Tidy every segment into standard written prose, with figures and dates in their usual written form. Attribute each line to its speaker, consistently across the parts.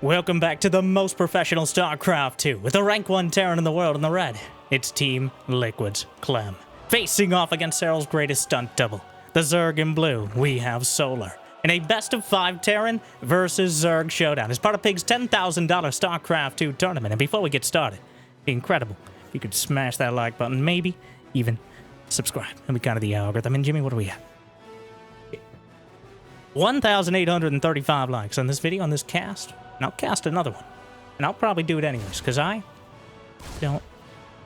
Speaker 1: Welcome back to the most professional StarCraft 2 with the rank 1 Terran in the world in the red. It's Team Liquid's Clem. Facing off against Serral's greatest stunt double, the Zerg in blue, we have Solar. In a best of 5 Terran versus Zerg showdown as part of Pig's $10,000 StarCraft 2 tournament. And before we get started, it'd be incredible if you could smash that like button, maybe even subscribe. And we kind of the algorithm. And Jimmy, what are we at? 1,835 likes on this video, on this cast. And I'll cast another one. And I'll probably do it anyways, because I don't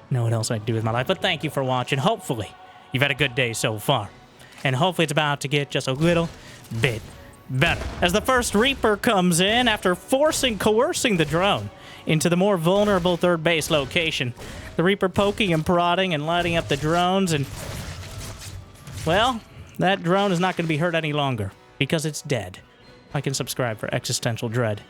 Speaker 1: know what else I'd do with my life. But thank you for watching. Hopefully, you've had a good day so far. And hopefully it's about to get just a little bit better. As the first Reaper comes in after coercing the drone into the more vulnerable third base location. The Reaper poking and prodding and lighting up the drones. And, well, that drone is not going to be hurt any longer because it's dead. Like and subscribe for existential dread.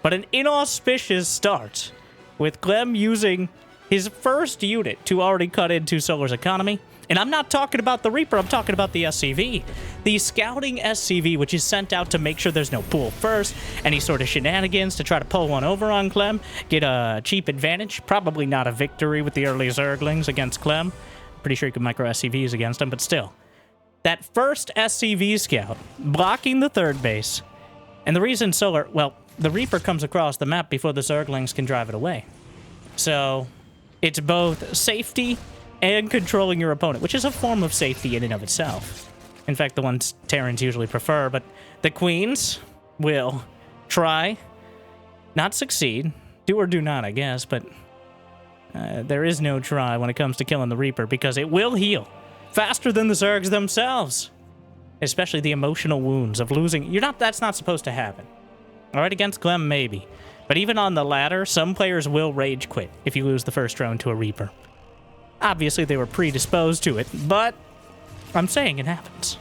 Speaker 1: But an inauspicious start, with Clem using his first unit to already cut into Solar's economy. And I'm not talking about the Reaper, I'm talking about the SCV. The scouting SCV, which is sent out to make sure there's no pool first, any sort of shenanigans to try to pull one over on Clem, get a cheap advantage. Probably not a victory with the early Zerglings against Clem. Pretty sure you can micro SCVs against him, but still. That first SCV scout, blocking the third base. And the reason Solar, well, the Reaper comes across the map before the Zerglings can drive it away. So, it's both safety and controlling your opponent, which is a form of safety in and of itself. In fact, the ones Terrans usually prefer, but the Queens will try, not succeed, do or do not, I guess, but there is no try when it comes to killing the Reaper, because it will heal faster than the Zergs themselves. Especially the emotional wounds of losing. That's not supposed to happen. Alright, against Clem, maybe. But even on the ladder, some players will rage quit if you lose the first drone to a Reaper. Obviously, they were predisposed to it, but I'm saying it happens.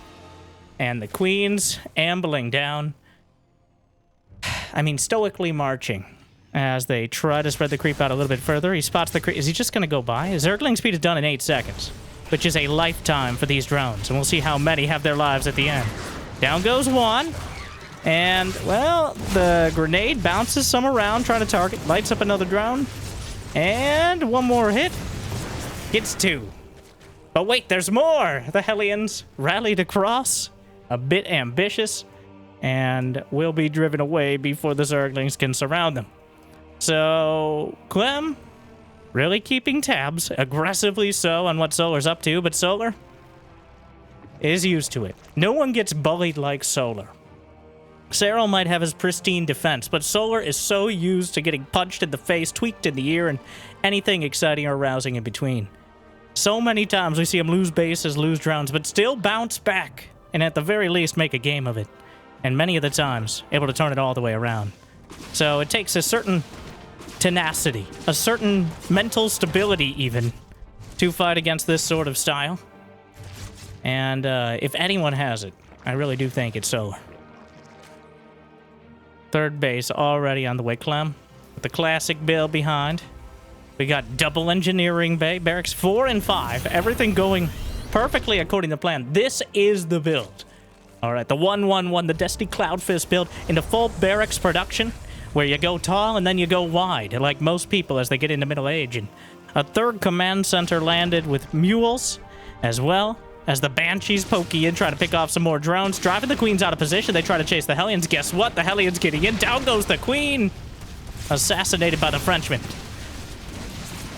Speaker 1: And the Queens ambling down. I mean, stoically marching as they try to spread the creep out a little bit further. He spots the creep. Is he just going to go by? His Zergling speed is done in 8 seconds, which is a lifetime for these drones. And we'll see how many have their lives at the end. Down goes one. And, well, the grenade bounces some around, trying to target, lights up another drone. And one more hit. Gets 2. But wait, there's more! The Hellions rallied across, a bit ambitious, and will be driven away before the Zerglings can surround them. So, Clem, really keeping tabs, aggressively so, on what Solar's up to, but Solar is used to it. No one gets bullied like Solar. Serral might have his pristine defense, but Solar is so used to getting punched in the face, tweaked in the ear, and anything exciting or arousing in between. So many times we see him lose bases, lose drones, but still bounce back, and at the very least make a game of it. And many of the times, able to turn it all the way around. So it takes a certain tenacity, a certain mental stability even, to fight against this sort of style. And if anyone has it, I really do think it's Solar. Third base already on the way, Clem, with the classic build behind. We got double engineering bay, barracks 4 and 5, everything going perfectly according to plan. This is the build. All right, the 1-1-1, the Destiny Cloudfist build into full barracks production, where you go tall and then you go wide, like most people as they get into middle age. And a third command center landed with mules, as well as the Banshees poke in, try to pick off some more drones, driving the Queens out of position. They try to chase the Hellions. Guess what? The Hellions getting in. Down goes the Queen. Assassinated by the Frenchman.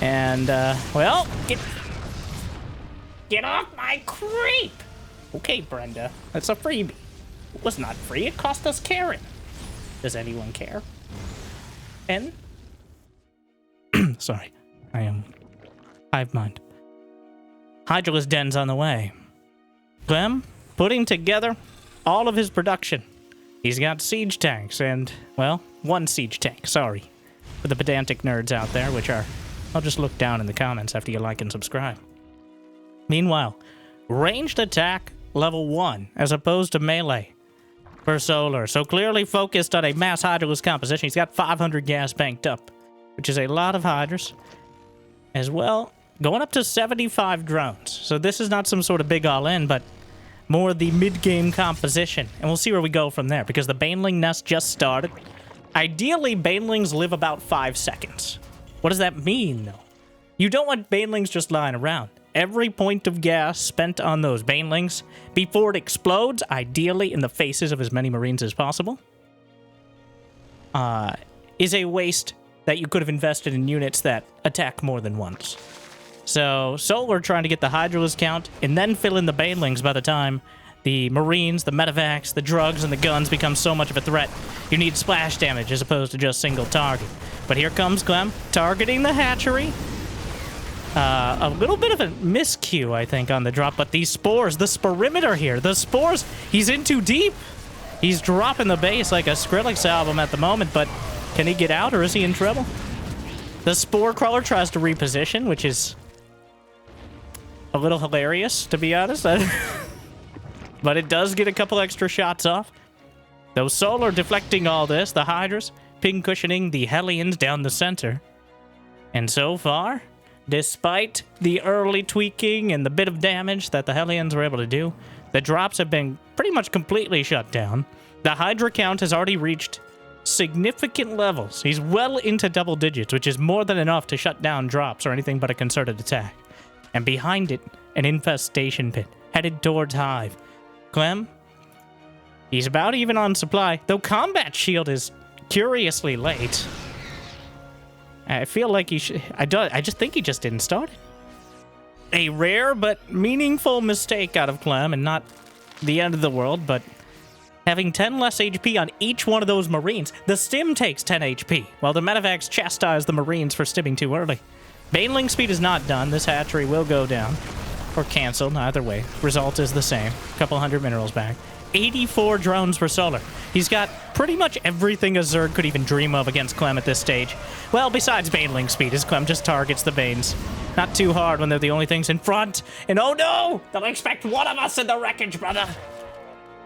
Speaker 1: And, well, get off my creep. Okay, Brenda, that's a freebie. It was not free. It cost us Karen. Does anyone care? And sorry, I am hive mind. Hydralisk den's on the way. Clem putting together all of his production. He's got siege tanks and, well, 1 siege tank, sorry. For the pedantic nerds out there, which are, I'll just look down in the comments after you like and subscribe. Meanwhile, ranged attack level 1 as opposed to melee for Solar. So clearly focused on a mass Hydralisk composition. He's got 500 gas banked up, which is a lot of Hydras. As well, going up to 75 drones. So this is not some sort of big all-in, but more the mid-game composition. And we'll see where we go from there, because the Baneling Nest just started. Ideally, banelings live about 5 seconds. What does that mean, though? You don't want banelings just lying around. Every point of gas spent on those banelings before it explodes, ideally in the faces of as many Marines as possible, is a waste that you could have invested in units that attack more than once. So, Solar trying to get the Hydralis count and then fill in the banelings by the time the Marines, the medevacs, the drugs, and the guns become so much of a threat. You need splash damage as opposed to just single target. But here comes Clem, targeting the hatchery. A little bit of a miscue, I think, on the drop, but these spores, the sporimeter here, the spores, he's in too deep. He's dropping the base like a Skrillex album at the moment, but can he get out or is he in trouble? The spore crawler tries to reposition, which is a little hilarious, to be honest. But it does get a couple extra shots off. Though Solar deflecting all this, the Hydras pin cushioning the Hellions down the center. And so far, despite the early tweaking and the bit of damage that the Hellions were able to do, the drops have been pretty much completely shut down. The Hydra count has already reached significant levels. He's well into double digits, which is more than enough to shut down drops or anything but a concerted attack. And behind it, an infestation pit, headed towards Hive. Clem, he's about even on supply, though Combat Shield is curiously late. I feel like he should... I just think he just didn't start it. A rare but meaningful mistake out of Clem, and not the end of the world, but having 10 less HP on each one of those Marines. The stim takes 10 HP, while the medevacs chastise the Marines for stimming too early. Baneling speed is not done. This hatchery will go down. Or canceled, either way. Result is the same. Couple hundred minerals back. 84 drones for Solar. He's got pretty much everything a Zerg could even dream of against Clem at this stage. Well, besides Baneling speed, as Clem just targets the Banes. Not too hard when they're the only things in front. And oh no! They'll expect one of us in the wreckage, brother!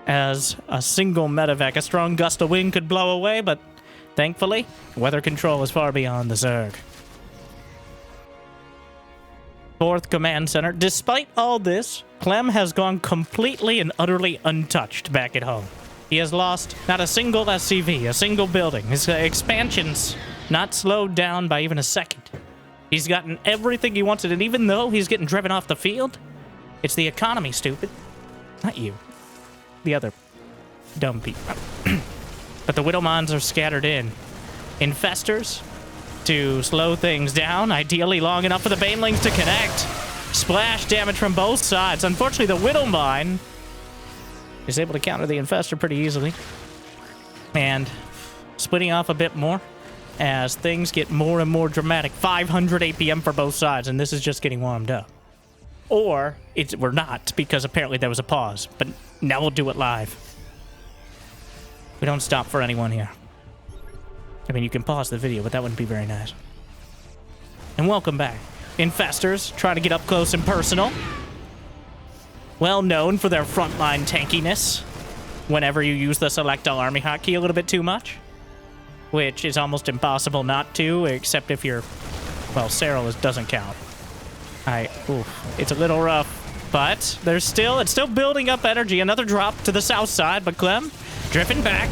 Speaker 1: As a single medevac, a strong gust of wind could blow away, but thankfully, weather control is far beyond the Zerg. 4th Command Center. Despite all this, Clem has gone completely and utterly untouched back at home. He has lost not a single SCV, a single building. His expansion's not slowed down by even a second. He's gotten everything he wanted, and even though he's getting driven off the field, it's the economy, stupid. Not you. The other dumb people. But the Widowmons are scattered in. Infestors to slow things down, ideally long enough for the Banelings to connect. Splash damage from both sides. Unfortunately, the Widowmine is able to counter the Infestor pretty easily. And splitting off a bit more as things get more and more dramatic. 500 APM for both sides, and this is just getting warmed up. Or we're not, because apparently there was a pause. But now we'll do it live. We don't stop for anyone here. I mean, you can pause the video, but that wouldn't be very nice. And welcome back. Infestors, trying to get up close and personal. Well known for their frontline tankiness. Whenever you use the select all army hotkey a little bit too much. Which is almost impossible not to, except if you're... Well, Cyril doesn't count. It's a little rough. But it's still building up energy. Another drop to the south side, but Clem drifting back.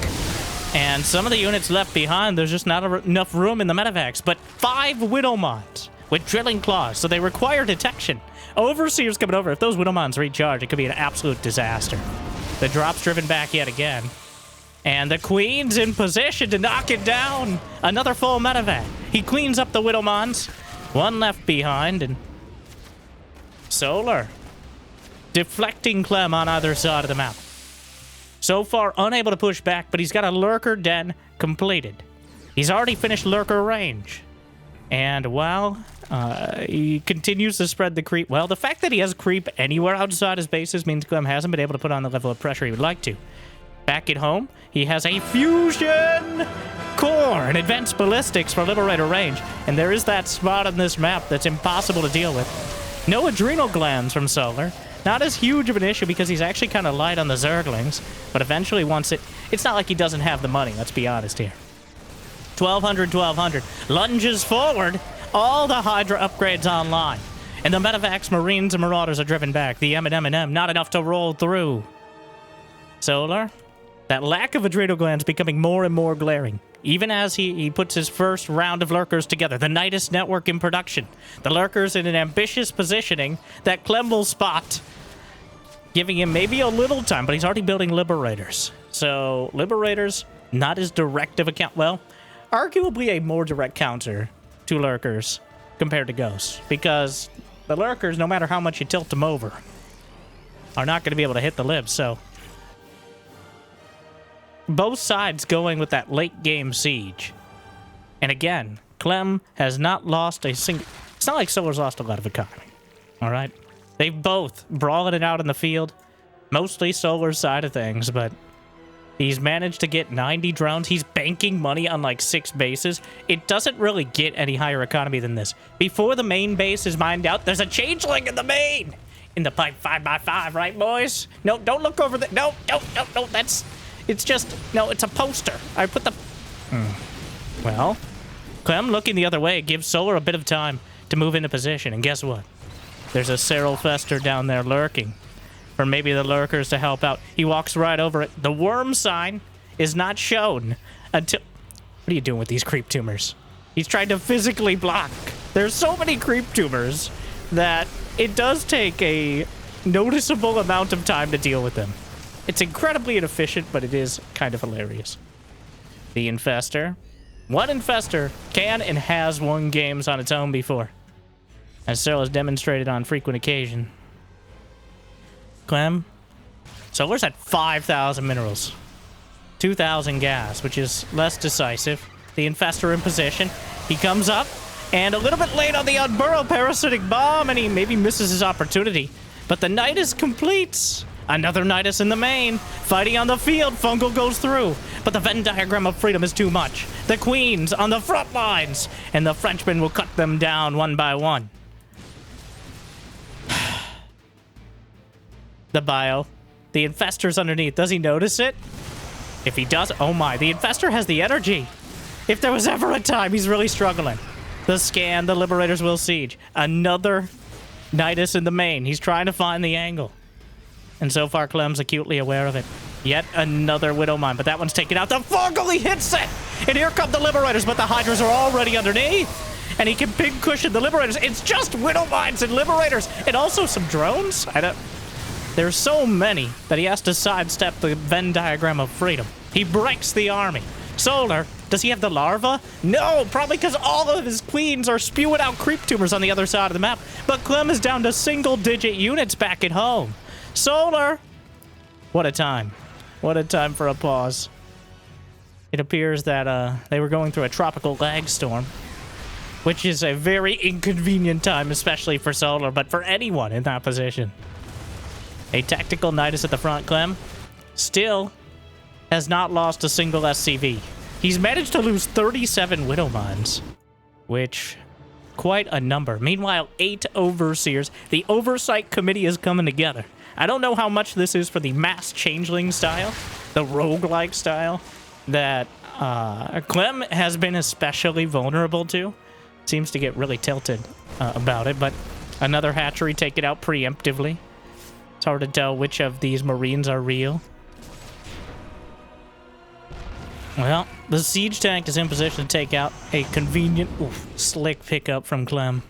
Speaker 1: And some of the units left behind, there's just not enough room in the medevacs. But 5 Widowmons with drilling claws, so they require detection. Overseer's coming over. If those Widowmons recharge, it could be an absolute disaster. The drop's driven back yet again. And the Queen's in position to knock it down. Another full medevac. He cleans up the Widowmons. One left behind, and Solar deflecting Clem on either side of the map. So far, unable to push back, but he's got a Lurker Den completed. He's already finished Lurker range. And while he continues to spread the creep, well, the fact that he has creep anywhere outside his bases means Clem hasn't been able to put on the level of pressure he would like to. Back at home, he has a Fusion Core and Advanced Ballistics for Liberator range. And there is that spot on this map that's impossible to deal with. No Adrenal Glands from Solar. Not as huge of an issue because he's actually kind of light on the Zerglings, but eventually once it's not like he doesn't have the money, let's be honest here. 1200, lunges forward, all the Hydra upgrades online, and the Medevacs, Marines, and Marauders are driven back. The M&M, not enough to roll through. Solar, that lack of Adrenal Glands becoming more and more glaring. even as he puts his first round of lurkers together. The Nidus network in production. The lurkers in an ambitious positioning that Clem will spot, giving him maybe a little time, but he's already building Liberators. So, Liberators, not as direct of a count. Well, arguably a more direct counter to lurkers compared to ghosts, because the lurkers, no matter how much you tilt them over, are not going to be able to hit the libs. So, both sides going with that late game siege. And again, Clem has not lost a single... It's not like Solar's lost a lot of economy. All right? They've both brawling it out in the field. Mostly Solar's side of things, but he's managed to get 90 drones. He's banking money on like 6 bases. It doesn't really get any higher economy than this. Before the main base is mined out, there's a changeling in the main! In the pipe 5x5, right, boys? No, don't look over there. No, that's... It's just... No, it's a poster. I put the... Well, Clem looking the other way gives Solar a bit of time to move into position. And guess what? There's a Cyril Fester down there lurking. For maybe the lurkers to help out. He walks right over it. The worm sign is not shown until... What are you doing with these creep tumors? He's trying to physically block. There's so many creep tumors that it does take a noticeable amount of time to deal with them. It's incredibly inefficient, but it is kind of hilarious. The Infester. One Infester can and has won games on its own before, as Cyril has demonstrated on frequent occasion. Clem. Solar's at 5,000 minerals. 2,000 gas, which is less decisive. The Infester in position. He comes up, and a little bit late on the unburrow parasitic bomb, and he maybe misses his opportunity. But the Nidus completes. Another Nidus in the main. Fighting on the field. Fungal goes through. But the Venn diagram of freedom is too much. The Queens on the front lines. And the Frenchmen will cut them down one by one. The bio. The Infester's underneath. Does he notice it? If he does, oh my. The Infester has the energy. If there was ever a time he's really struggling. The scan. The Liberators will siege. Another Nidus in the main. He's trying to find the angle. And so far, Clem's acutely aware of it. Yet another Widow Mine, but that one's taken out. The Fungal, he hits it! And here come the Liberators, but the Hydras are already underneath. And he can big cushion the Liberators. It's just Widow Mines and Liberators. And also some drones? There's so many that he has to sidestep the Venn diagram of freedom. He breaks the army. Solar, does he have the larva? No, probably because all of his queens are spewing out creep tumors on the other side of the map. But Clem is down to single-digit units back at home. Solar! What a time. What a time for a pause. It appears that they were going through a tropical lag storm, which is a very inconvenient time, especially for Solar, but for anyone in that position. A tactical Nidus at the front, Clem still has not lost a single SCV. He's managed to lose 37 Widow Mines, which... quite a number. Meanwhile, 8 Overseers. The Oversight Committee is coming together. I don't know how much this is for the mass changeling style, the roguelike style, that Clem has been especially vulnerable to. Seems to get really tilted about it, but another hatchery taken out preemptively. It's hard to tell which of these Marines are real. Well, the siege tank is in position to take out a convenient, slick pickup from Clem.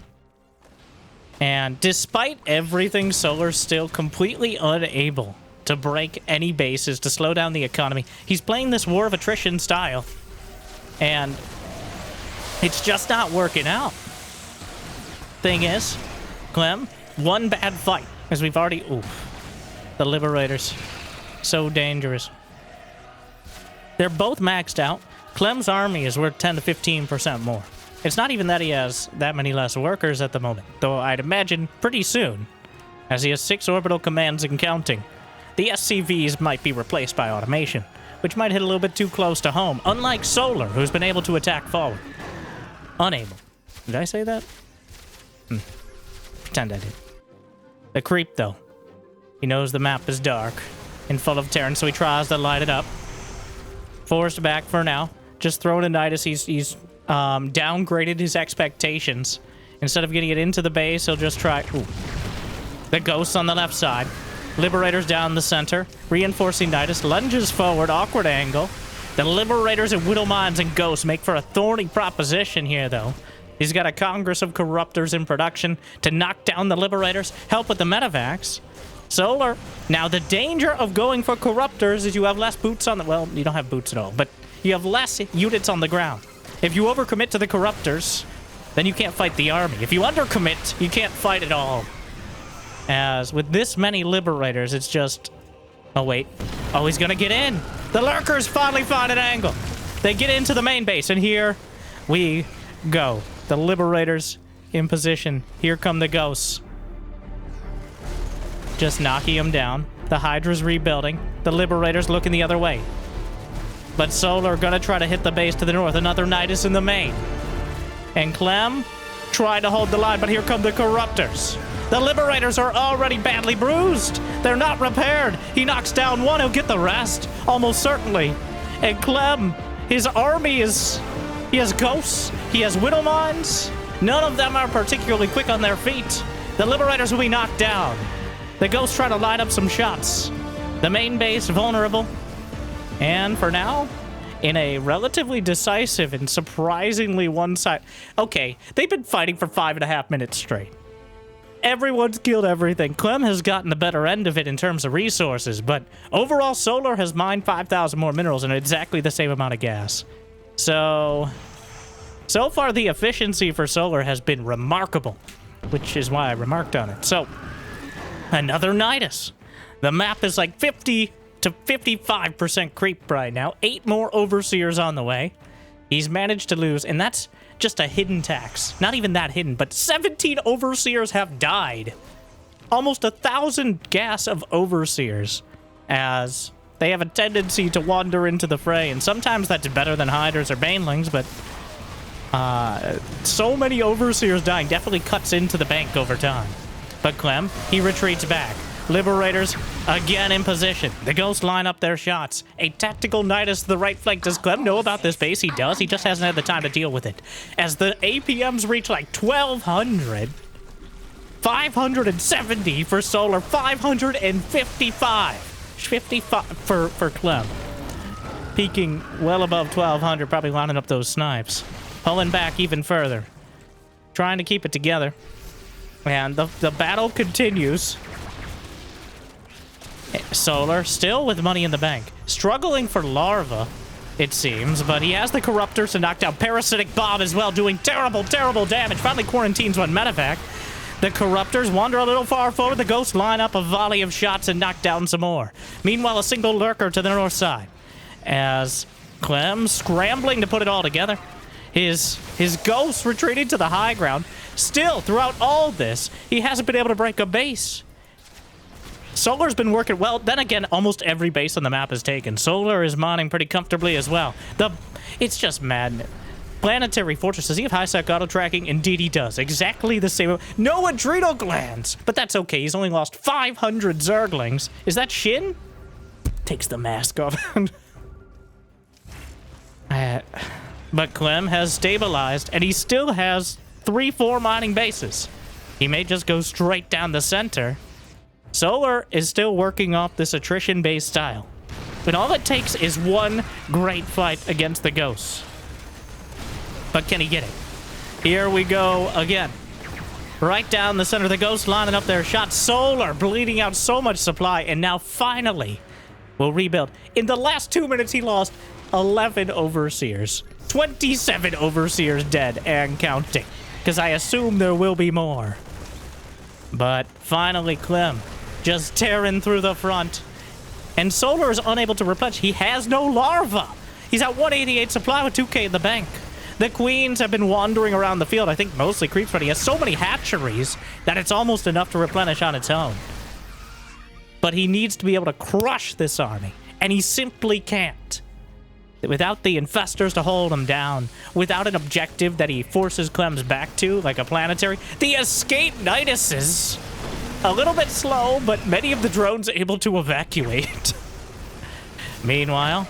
Speaker 1: And despite everything, Solar's still completely unable to break any bases, to slow down the economy. He's playing this war of attrition style, and it's just not working out. Thing is, Clem, one bad fight, as we've already... the Liberators. So dangerous. They're both maxed out. Clem's army is worth 10 to 15% more. It's not even that he has that many less workers at the moment, though I'd imagine pretty soon, as he has 6 orbital commands and counting. The SCVs might be replaced by automation, which might hit a little bit too close to home, unlike Solar, who's been able to attack forward. Unable. Did I say that? Pretend I did. The creep, though. He knows the map is dark and full of Terran, so he tries to light it up. Forced back for now. Just throwing a Nidus. He's downgraded his expectations. Instead of getting it into the base, he'll just try... The Ghosts on the left side. Liberators down the center. Reinforcing Nidus. Lunges forward. Awkward angle. The Liberators and Widowmines and Ghosts make for a thorny proposition here, though. He's got a Congress of Corruptors in production to knock down the Liberators, help with the medevacs. Solar. Now, the danger of going for Corruptors is you have less boots on the... Well, you don't have boots at all, but you have less units on the ground. If you overcommit to the Corruptors, then you can't fight the army. If you undercommit, you can't fight at all. As with this many Liberators, it's just... Oh, wait. Oh, he's gonna get in. The Lurkers finally find an angle. They get into the main base, and here we go. The Liberators in position. Here come the Ghosts. Just knocking them down. The Hydra's rebuilding. The Liberators looking the other way. But Solar gonna try to hit the base to the north. Another Nidus in the main. And Clem tried to hold the line, but here come the Corruptors. The Liberators are already badly bruised. They're not repaired. He knocks down one, he'll get the rest. Almost certainly. And Clem, his army is... He has Ghosts. He has Widowmines. None of them are particularly quick on their feet. The Liberators will be knocked down. The Ghosts try to line up some shots. The main base vulnerable. And for now, in a relatively decisive and surprisingly one-side... Okay, they've been fighting for 5.5 minutes straight. Everyone's killed everything. Clem has gotten the better end of it in terms of resources, but overall Solar has mined 5,000 more minerals and exactly the same amount of gas. So far the efficiency for Solar has been remarkable, which is why I remarked on it. So, another Nidus. The map is like 50 to 55% creep right now. 8 more Overseers on the way. He's managed to lose, and that's just a hidden tax. Not even that hidden, but 17 Overseers have died. Almost 1,000 gas of Overseers, as they have a tendency to wander into the fray, and sometimes that's better than Hydras or Banelings, but so many Overseers dying definitely cuts into the bank over time. But Clem, he retreats back. Liberators, again in position. The Ghosts line up their shots. A tactical Nidus to the right flank. Does Clem know about this base? He does. He just hasn't had the time to deal with it. As the APMs reach like 1,200. 570 for Solar. 555. 55 for Clem. Peaking well above 1,200. Probably lining up those snipes. Pulling back even further. Trying to keep it together. And the battle continues. Solar, still with money in the bank. Struggling for larva, it seems, but he has the Corruptors to knock down. Parasitic Bomb as well, doing terrible, terrible damage. Finally quarantines one medevac. The Corruptors wander a little far forward. The Ghosts line up a volley of shots and knock down some more. Meanwhile, a single Lurker to the north side. As Clem scrambling to put it all together. His Ghosts retreating to the high ground. Still, throughout all this, he hasn't been able to break a base. Solar's been working well. Then again, almost every base on the map is taken. Solar is mining pretty comfortably as well. It's just madness. Planetary Fortress. Does he have high-sec auto-tracking? Indeed he does. Exactly the same. No adrenal glands! But that's okay. He's only lost 500 Zerglings. Is that Shin? Takes the mask off. But Clem has stabilized, and he still has 3-4 mining bases. He may just go straight down the center. Solar is still working off this attrition-based style. But all it takes is one great fight against the Ghosts. But can he get it? Here we go again. Right down the center, the Ghosts lining up their shots. Solar bleeding out so much supply, and now finally will rebuild. In the last 2 minutes, he lost 11 Overseers. 27 Overseers dead and counting. Because I assume there will be more. But finally, Clem just tearing through the front. And Solar is unable to replenish. He has no larva. He's at 188 supply with 2k in the bank. The Queens have been wandering around the field. I think mostly creeps, but he has so many hatcheries that it's almost enough to replenish on its own. But he needs to be able to crush this army. And he simply can't. Without the infestors to hold him down, without an objective that he forces Clem's back to, like a planetary, the escape Niduses, a little bit slow, but many of the drones able to evacuate. Meanwhile,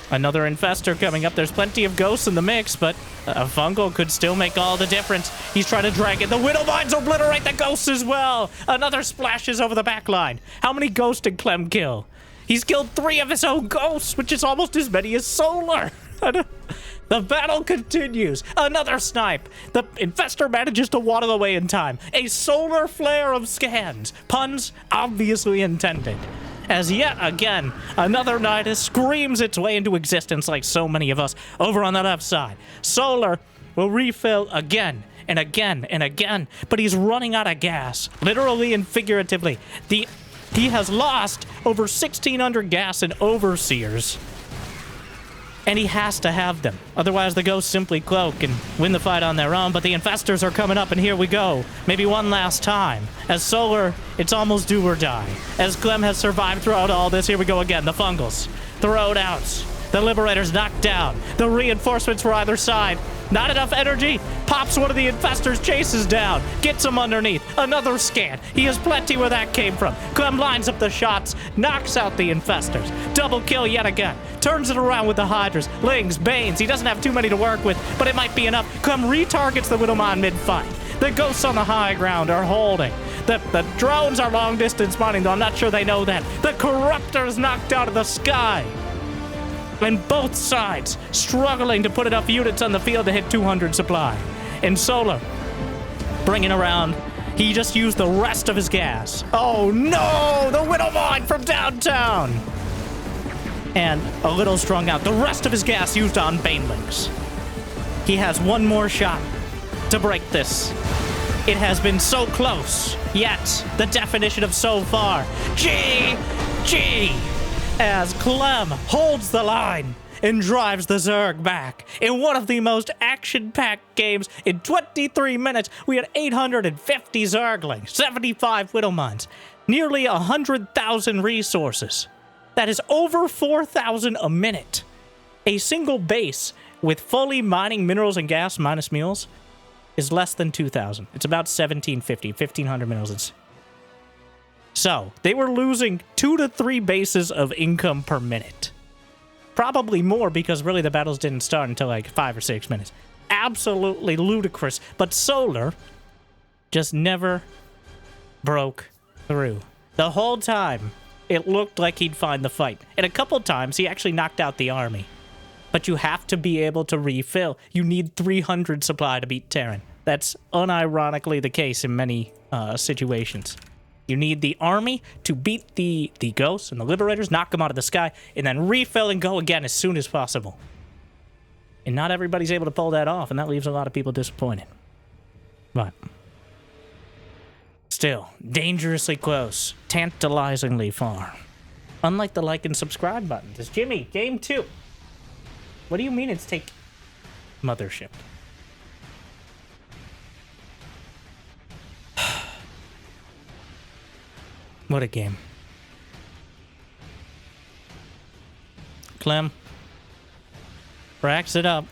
Speaker 1: another infestor coming up. There's plenty of Ghosts in the mix, but a fungal could still make all the difference. He's trying to drag it. The Widowmines obliterate the Ghosts as well. Another splashes over the back line. How many Ghosts did Clem kill? He's killed 3 of his own ghosts, which is almost as many as Solar. The battle continues. Another snipe. The infestor manages to waddle away in time. A solar flare of scans. Puns obviously intended. As yet again, another Nidus screams its way into existence like so many of us over on the left side. Solar will refill again and again and again, but he's running out of gas, literally and figuratively. He has lost over 1,600 gas in Overseers, and he has to have them. Otherwise, the ghosts simply cloak and win the fight on their own, but the infestors are coming up, and here we go. Maybe one last time. As Solar, it's almost do or die. As Clem has survived throughout all this, here we go again. The fungals, the road-outs, the liberators knocked down, the reinforcements for either side. Not enough energy. Pops one of the infestors, chases down, gets him underneath. Another scan. He has plenty where that came from. Clem lines up the shots, knocks out the infestors. Double kill yet again. Turns it around with the Hydras, Lings, Banes. He doesn't have too many to work with, but it might be enough. Clem retargets the Widowmine mid-fight. The ghosts on the high ground are holding. The drones are long distance mining, though I'm not sure they know that. The Corruptor is knocked out of the sky. And both sides struggling to put enough units on the field to hit 200 supply. And Solar bringing around, he just used the rest of his gas. Oh no, the Widowmine from downtown. And a little strung out, the rest of his gas used on Banelings. He has one more shot to break this. It has been so close, yet the definition of so far. GG! As Clem holds the line and drives the Zerg back. In one of the most action-packed games in 23 minutes, we had 850 Zerglings, 75 Widowmines, nearly 100,000 resources. That is over 4,000 a minute. A single base with fully mining minerals and gas minus mules is less than 2,000. It's about 1,750, 1,500 minerals. So, they were losing 2 to 3 bases of income per minute. Probably more because really the battles didn't start until like 5 or 6 minutes. Absolutely ludicrous. But Solar just never broke through. The whole time, it looked like he'd find the fight. And a couple times, he actually knocked out the army. But you have to be able to refill. You need 300 supply to beat Terran. That's unironically the case in many situations. You need the army to beat the ghosts and the liberators, knock them out of the sky, and then refill and go again as soon as possible. And not everybody's able to pull that off, and that leaves a lot of people disappointed. But still, dangerously close, tantalizingly far. Unlike the like and subscribe buttons. It's Jimmy, game 2. What do you mean it's take Mothership? What a game. Clem racks it up.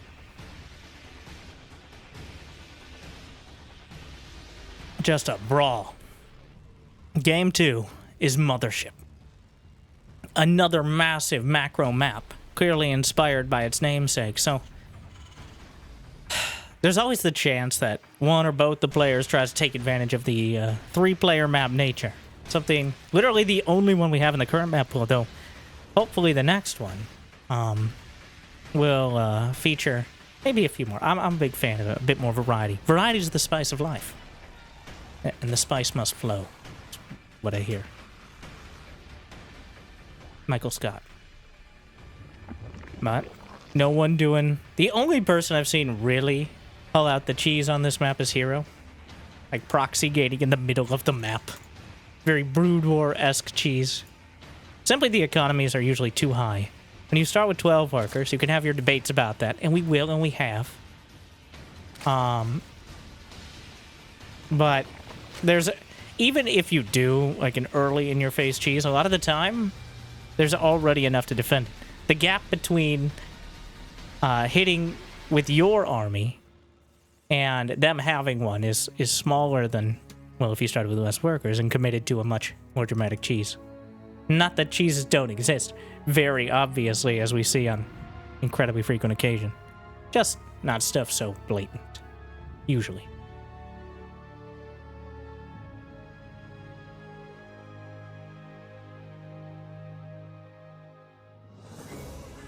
Speaker 1: Just a brawl. Game 2 is Mothership. Another massive macro map, clearly inspired by its namesake. So there's always the chance that one or both the players tries to take advantage of the 3-player map nature. Something, literally the only one we have in the current map pool, though hopefully the next one will feature maybe a few more. I'm a big fan of it, a bit more variety. Variety is the spice of life. And the spice must flow. That's what I hear. Michael Scott. But no one doing... The only person I've seen really pull out the cheese on this map is Hero. Like proxy gating in the middle of the map. Very Brood War-esque cheese. Simply the economies are usually too high. When you start with 12 workers, you can have your debates about that, and we will, and we have. But there's... Even if you do, like, an early-in-your-face cheese, a lot of the time, there's already enough to defend it. The gap between hitting with your army and them having one is smaller than... Well, if you started with less workers and committed to a much more dramatic cheese. Not that cheeses don't exist, very obviously, as we see on incredibly frequent occasion. Just not stuff so blatant, usually.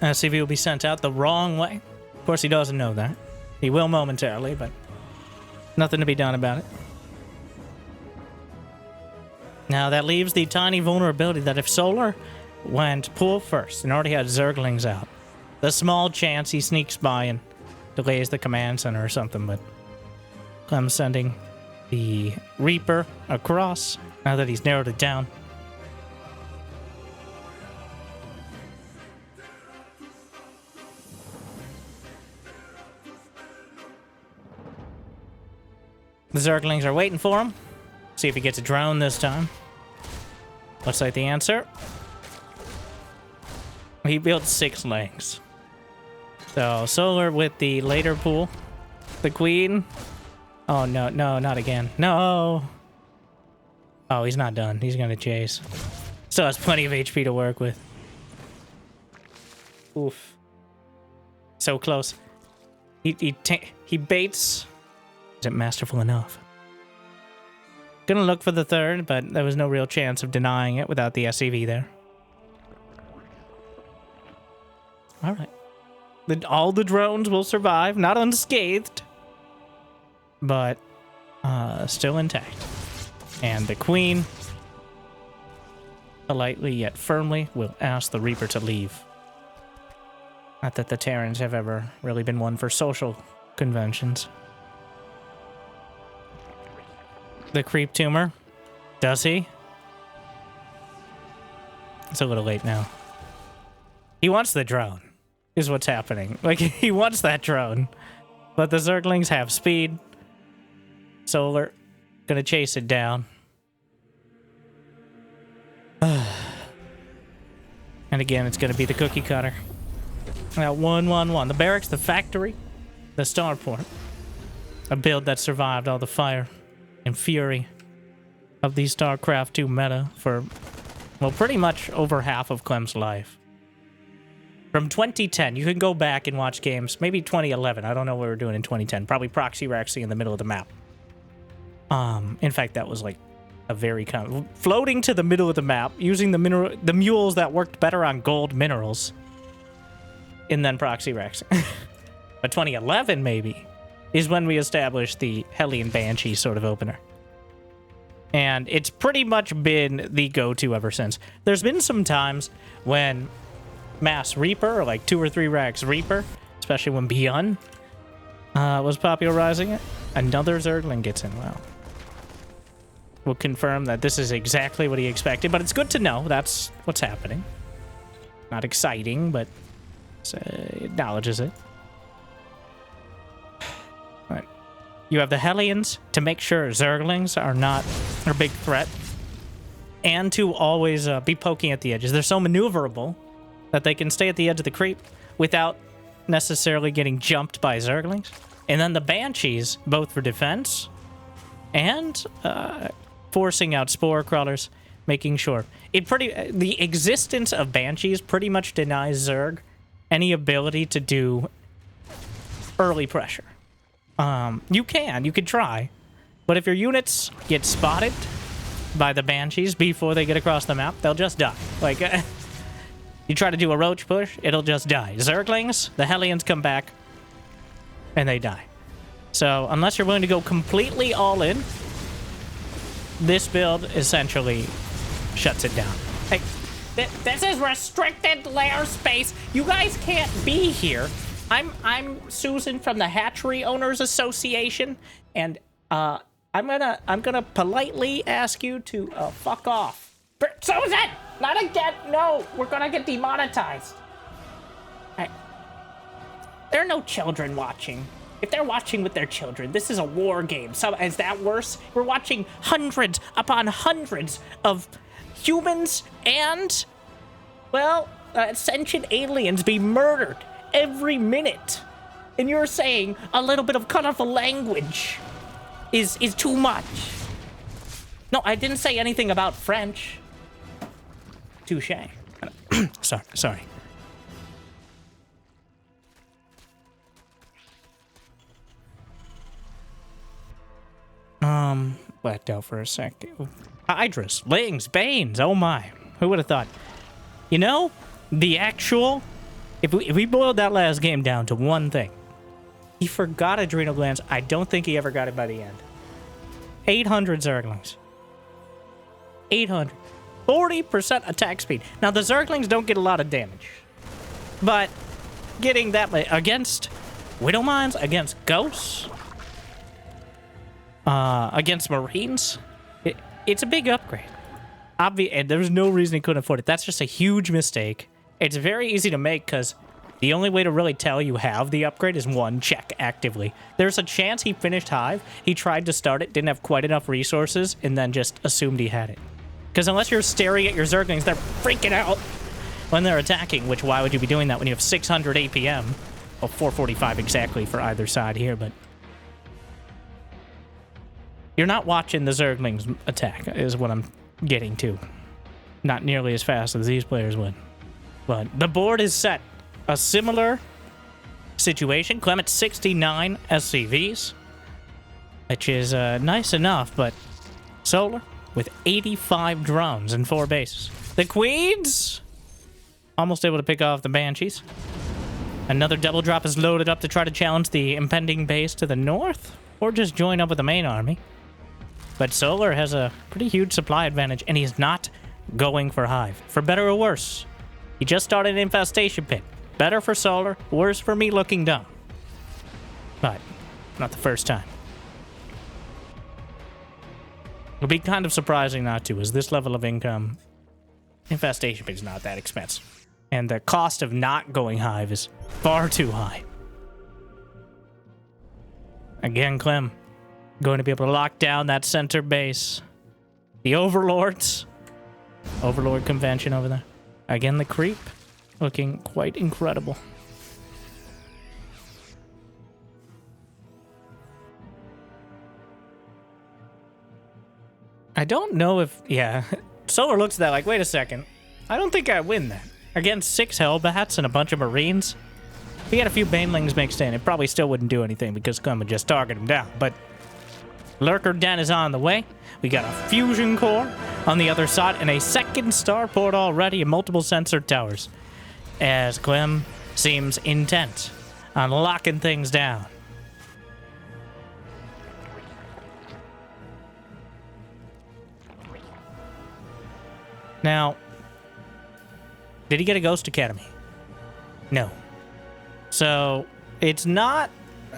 Speaker 1: SCV will be sent out the wrong way. Of course, he doesn't know that. He will momentarily, but nothing to be done about it. Now, that leaves the tiny vulnerability that if Solar went pool first and already had Zerglings out, the small chance he sneaks by and delays the command center or something, but I'm sending the Reaper across now that he's narrowed it down. The Zerglings are waiting for him. See if he gets a drone this time. Looks like the answer. He built 6 legs. So, Solar with the later pool. The Queen. Oh, no, no, not again. No! Oh, he's not done. He's gonna chase. Still has plenty of HP to work with. Oof. So close. He baits. Isn't masterful enough. Gonna look for the third, but there was no real chance of denying it without the SCV there. Alright. All the drones will survive, not unscathed, but still intact. And the Queen, politely yet firmly, will ask the Reaper to leave. Not that the Terrans have ever really been one for social conventions. The creep tumor. Does he? It's a little late now. He wants the drone, is what's happening. Like, he wants that drone. But the Zerglings have speed. Solar gonna chase it down. And again, it's gonna be the cookie cutter. Now, 1-1-1. The barracks, the factory, the starport. A build that survived all the fire and fury of the StarCraft 2 meta for, well, pretty much over half of Clem's life. From 2010, you can go back and watch games, maybe 2011, I don't know what we were doing in 2010, probably proxy rexing in the middle of the map. In fact, that was like a very floating to the middle of the map, using the mules that worked better on gold minerals, and then proxy rexing. But 2011, maybe, is when we established the Hellion Banshee sort of opener. And it's pretty much been the go-to ever since. There's been some times when Mass Reaper, or like 2 or 3 racks Reaper, especially when Beyond was popularizing it, another Zergling gets in. Wow. We'll confirm that this is exactly what he expected, but it's good to know that's what's happening. Not exciting, but acknowledges it. Right. You have the Hellions to make sure Zerglings are not a big threat, and to always be poking at the edges. They're so maneuverable that they can stay at the edge of the creep without necessarily getting jumped by Zerglings. And then the Banshees, both for defense and forcing out spore crawlers, making sure the existence of Banshees pretty much denies Zerg any ability to do early pressure. You could try, but if your units get spotted by the Banshees before they get across the map, they'll just die. Like, you try to do a roach push, it'll just die. Zerglings, the Hellions come back, and they die. So, unless you're willing to go completely all in, this build essentially shuts it down. Hey, this is restricted lair space. You guys can't be here. I'm Susan from the Hatchery Owners Association, and I'm gonna politely ask you to fuck off. Susan, not again. No, we're gonna get demonetized. There are no children watching. If they're watching with their children, this is a war game. So is that worse? We're watching hundreds upon hundreds of humans and, well, sentient aliens be murdered every minute. And you're saying a little bit of colorful language is too much. No, I didn't say anything about French. Touche. Sorry. Blacked out for a sec. Hydras, Lings, Banes, oh my. Who would have thought? You know, the actual If we boiled that last game down to one thing, he forgot adrenal glands. I don't think he ever got it by the end. 800 Zerglings. 800. 40% attack speed. Now, the Zerglings don't get a lot of damage. But getting that against Widow Mines, against Ghosts, against Marines, it's a big upgrade. And there's no reason he couldn't afford it. That's just a huge mistake. It's very easy to make because the only way to really tell you have the upgrade is one, check actively. There's a chance he finished Hive. He tried to start it, didn't have quite enough resources, and then just assumed he had it. Because unless you're staring at your Zerglings, they're freaking out when they're attacking, which why would you be doing that when you have 600 APM? Well, 445 exactly for either side here, but you're not watching the Zerglings attack, is what I'm getting to. Not nearly as fast as these players would. But the board is set. A similar situation. Clem at 69 SCVs, which is nice enough, but Solar with 85 drones and 4 bases. The Queens almost able to pick off the Banshees. Another double drop is loaded up to try to challenge the impending base to the north, or just join up with the main army. But Solar has a pretty huge supply advantage, and he's not going for Hive. For better or worse, he just started an infestation pit. Better for Solar, worse for me looking dumb. But not the first time. It'll be kind of surprising not to, as this level of income, infestation pit is not that expensive. And the cost of not going Hive is far too high. Again, Clem, going to be able to lock down that center base. The Overlords. Overlord convention over there. Again, the creep. Looking quite incredible. I don't know if... Yeah. Solar looks at that like, wait a second. I don't think I win that. Against 6 Hellbats and a bunch of Marines. If he had a few Banelings mixed in, it probably still wouldn't do anything because Clem would just target him down. But Lurker Den is on the way. We got a Fusion Core on the other side and a 2nd Starport already and multiple sensor towers. As Clem seems intent on locking things down. Now, did he get a Ghost Academy? No. So, it's not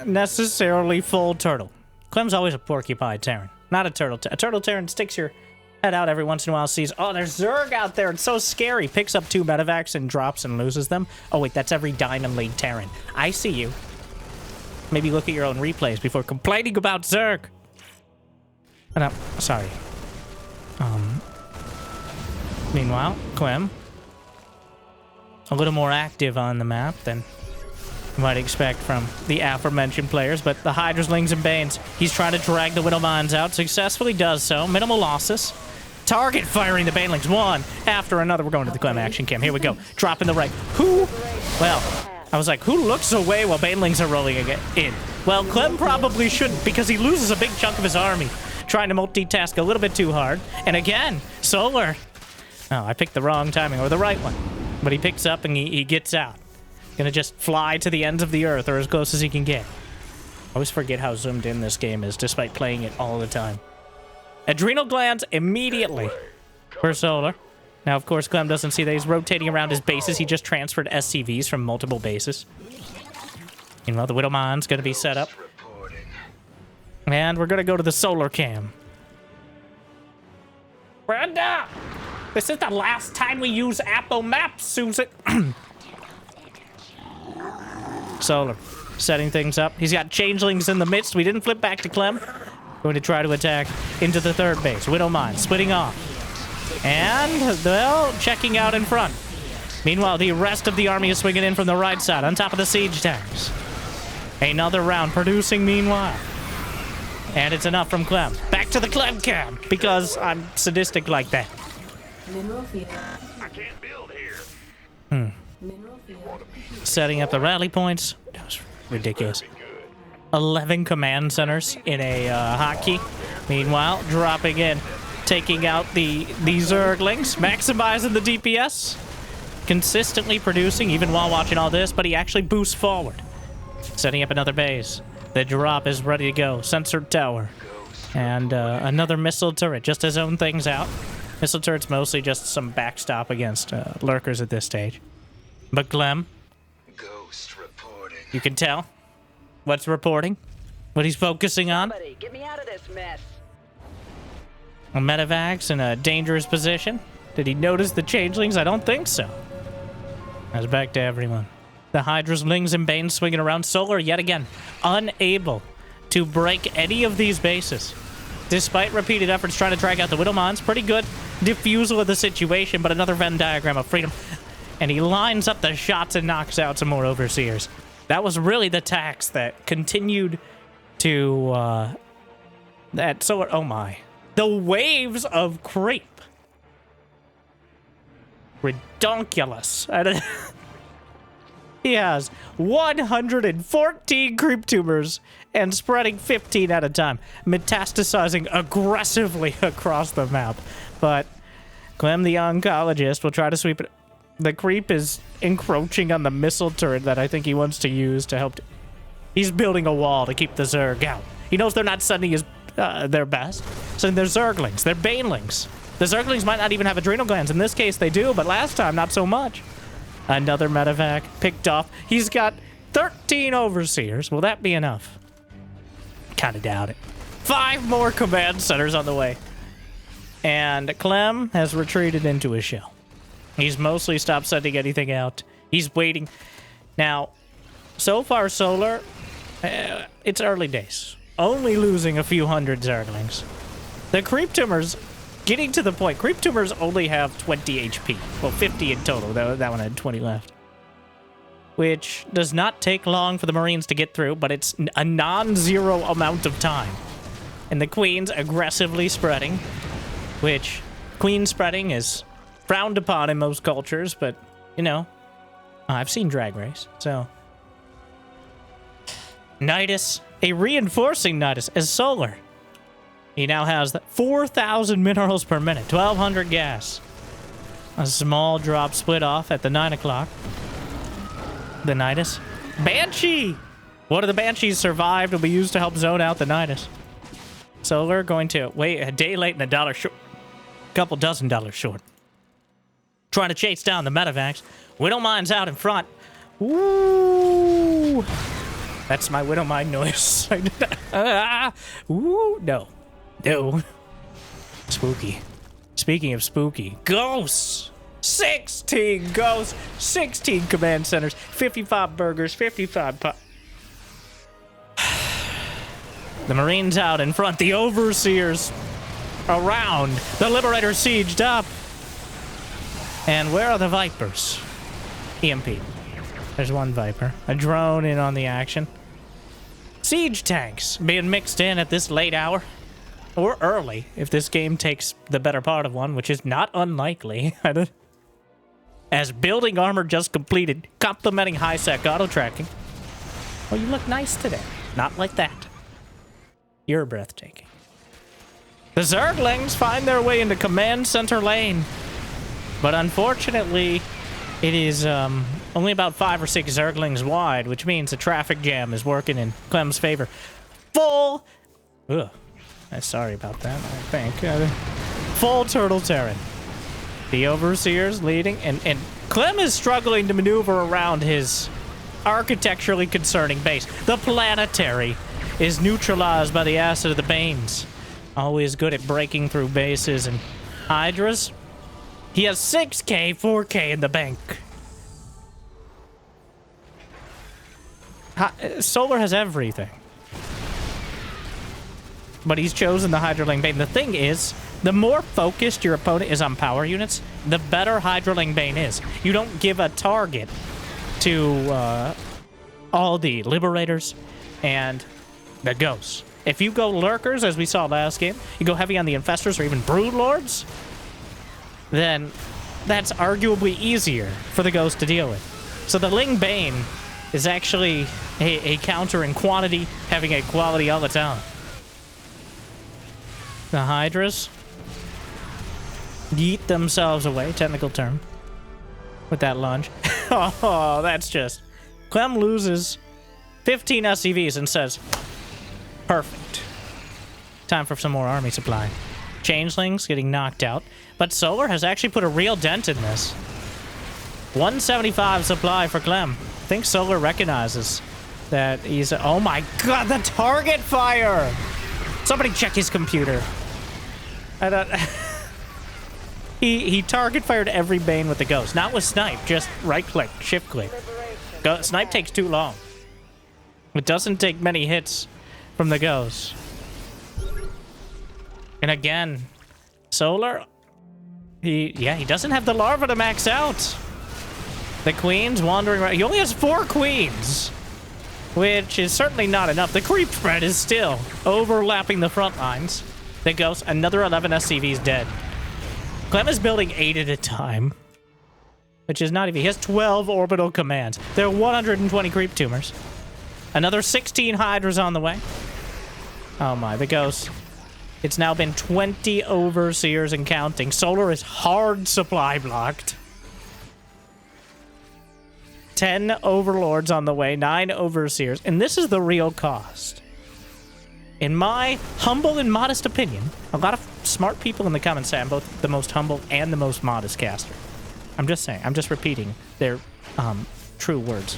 Speaker 1: necessarily full turtle. Clem's always a porcupine Terran, not a turtle. A turtle Terran sticks your head out every once in a while, sees, oh, there's Zerg out there, it's so scary. Picks up 2 medevacs and drops and loses them. Oh, wait, that's every Diamond League Terran. I see you. Maybe look at your own replays before complaining about Zerg. No, sorry. Meanwhile, Clem, a little more active on the map than you might expect from the aforementioned players, but the Hydraslings and Banes, he's trying to drag the Widow Mines out, successfully does so, minimal losses. Target firing the Banelings, one after another. We're going to the Clem action cam. Here we go. Dropping the right. Who? Well, I was like, who looks away while Banelings are rolling in? Well, Clem probably shouldn't because he loses a big chunk of his army trying to multitask a little bit too hard. And again, Solar. Oh, I picked the wrong timing, or the right one. But he picks up and he gets out. Gonna just fly to the ends of the earth, or as close as he can get. I always forget how zoomed in this game is, despite playing it all the time. Adrenal glands immediately for Solar. Now, of course, Clem doesn't see that he's rotating around his bases. He just transferred SCVs from multiple bases. Meanwhile, the Widow Mine's gonna be set up. And we're gonna go to the Solar cam. Brenda! This is the last time we use Apple Maps, Susan. Solar setting things up. He's got changelings in the midst. We didn't flip back to Clem. Going to try to attack into the 3rd base. Widow Mine splitting off. And, well, checking out in front. Meanwhile, the rest of the army is swinging in from the right side on top of the siege tanks. Another round producing meanwhile. And it's enough from Clem. Back to the Clem cam, because I'm sadistic like that.
Speaker 2: I can't build here.
Speaker 1: Setting up the rally points. That was ridiculous. 11 command centers in a hotkey. Meanwhile, dropping in, taking out the Zerglings, maximizing the DPS. consistently producing even while watching all this, but he actually boosts forward. Setting up another base. The drop is ready to go. Sensor tower. And another missile turret, just to zone things out. Missile turret's mostly just some backstop against lurkers at this stage. But Clem,
Speaker 3: Ghost reporting.
Speaker 1: you can tell what's reporting, what he's focusing on.
Speaker 4: Somebody, get me out of this mess.
Speaker 1: A Medivacs in a dangerous position. Did he notice the changelings? I don't think so. That's back to everyone. The Hydra's Lings and Banes swinging around. Solar, yet again, unable to break any of these bases. Despite repeated efforts trying to drag out the Widowmines. Pretty good defusal of the situation, but another Venn diagram of freedom. And he lines up the shots and knocks out some more Overseers. That was really the tax that continued to, that Solar, oh my. The waves of creep. Redonkulous. He has 114 creep tumors and spreading 15 at a time, metastasizing aggressively across the map. But Clem, the oncologist, will try to sweep it. The creep is encroaching on the missile turret that I think he wants to use to help. He's building a wall to keep the Zerg out. He knows they're not sending his their best. So they're Zerglings, they're Banelings. The Zerglings might not even have adrenal glands. In this case, they do, but last time, not so much. Another medevac picked off. He's got 13 Overseers. Will that be enough? Kind of doubt it. 5 more command centers on the way. And Clem has retreated into his shell. He's mostly stopped sending anything out. He's waiting. Now, so far, Solar, it's early days. Only losing a few hundred Zerglings. The creep tumors getting to the point. Creep tumors only have 20 HP. Well, 50 in total. That one had 20 left. Which does not take long for the Marines to get through, but it's a non-zero amount of time. And the Queen's aggressively spreading, which Queen spreading is frowned upon in most cultures, but, you know, I've seen Drag Race, so. Nidus, a reinforcing Nidus, is Solar. He now has 4,000 minerals per minute, 1,200 gas. A small drop split off at the 9 o'clock. The Nidus. Banshee! One of the Banshees survived and will be used to help zone out the Nidus. Solar going to wait a day late and $1 short. Couple dozen dollars short. Trying to chase down the medevacs. Widowmine's out in front. Ooh! That's my Widowmine noise. Ooh, no. No. Spooky. Speaking of spooky, ghosts! 16 ghosts, 16 command centers, 55 burgers, 55 The Marines out in front, the Overseers around, the Liberator sieged up. And where are the Vipers? EMP. There's one Viper. A drone in on the action. Siege tanks being mixed in at this late hour. Or early, if this game takes the better part of one, which is not unlikely. As building armor just completed, complementing high-sec auto-tracking. Oh, you look nice today. Not like that. You're breathtaking. The Zerglings find their way into command center lane. But unfortunately, it is only about 5 or 6 Zerglings wide, which means the traffic jam is working in Clem's favor. Full... Ugh. Sorry about that, I think. Full Turtle Terran. The Overseers leading, and Clem is struggling to maneuver around his architecturally concerning base. The Planetary is neutralized by the acid of the Banes. Always good at breaking through bases and Hydras. He has 6K, 4K in the bank. Solar has everything. But he's chosen the Hydraling Bane. The thing is, the more focused your opponent is on power units, the better Hydraling Bane is. You don't give a target to all the Liberators and the Ghosts. If you go Lurkers, as we saw last game, you go heavy on the Infestors or even Broodlords, then that's arguably easier for the Ghost to deal with. So the Ling Bane is actually a counter in quantity, having a quality all the time. The Hydras yeet themselves away, technical term. with that lunge. Oh, that's just... Clem loses 15 SCVs and says, perfect. Time for some more army supply. Changelings getting knocked out. But Solar has actually put a real dent in this. 175 supply for Clem. I think Solar recognizes that he's... Oh my god, the target fire! Somebody check his computer. I don't... He target fired every Bane with the Ghost. Not with Snipe, just right-click, shift-click. Snipe takes too long. It doesn't take many hits from the Ghost. And again, Solar... He doesn't have the larva to max out. The Queen's wandering around. He only has 4 Queens, which is certainly not enough. The creep spread is still overlapping the front lines. The Ghost, another 11 SCVs dead. Clem is building 8 at a time, which is not even... He has 12 orbital commands. There are 120 creep tumors. Another 16 Hydras on the way. Oh my, the Ghost. It's now been 20 Overseers and counting. Solar is hard supply blocked. 10 Overlords on the way, 9 Overseers. And this is the real cost. In my humble and modest opinion, a lot of smart people in the comments say I'm both the most humble and the most modest caster. I'm just saying. I'm just repeating their true words.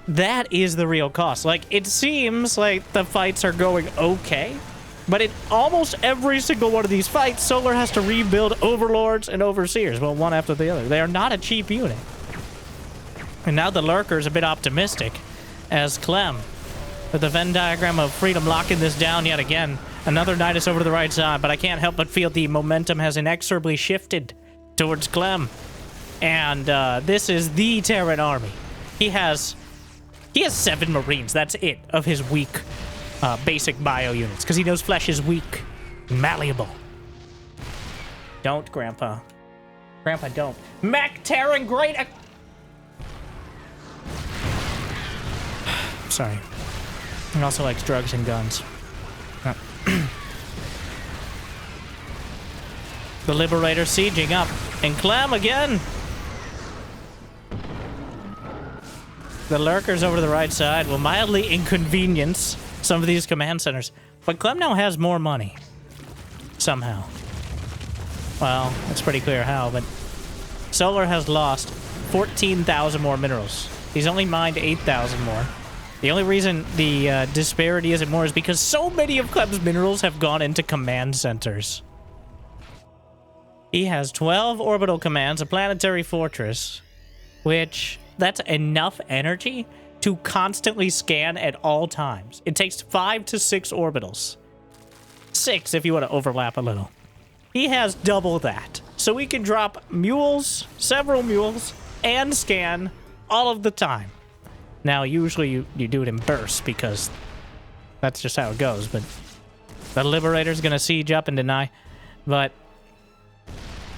Speaker 1: That is the real cost. Like, it seems like the fights are going okay, but in almost every single one of these fights, Solar has to rebuild Overlords and Overseers. Well, one after the other. They are not a cheap unit. And now the Lurker's a bit optimistic, as Clem, with the Venn diagram of freedom, locking this down yet again. Another Nidus over to the right side, but I can't help but feel the momentum has inexorably shifted towards Clem. And this is the Terran army. He has 7 Marines. That's it, of his weak basic bio units, because he knows flesh is weak, malleable. Don't, Grandpa. Grandpa, don't. Mech Terran, great. Sorry. He also likes drugs and guns. The Liberator sieging up. And Clem again. The Lurkers over to the right side will mildly inconvenience some of these command centers. But Clem now has more money. Somehow. Well, it's pretty clear how, but... Solar has lost 14,000 more minerals. He's only mined 8,000 more. The only reason the disparity isn't more is because so many of Clem's minerals have gone into command centers. He has 12 orbital commands, a planetary fortress, which... That's enough energy to constantly scan at all times. It takes 5 to 6 orbitals. 6 if you want to overlap a little. He has double that. So we can drop mules, several mules, and scan all of the time. Now, usually you do it in bursts because that's just how it goes. But the Liberator's going to siege up and deny. But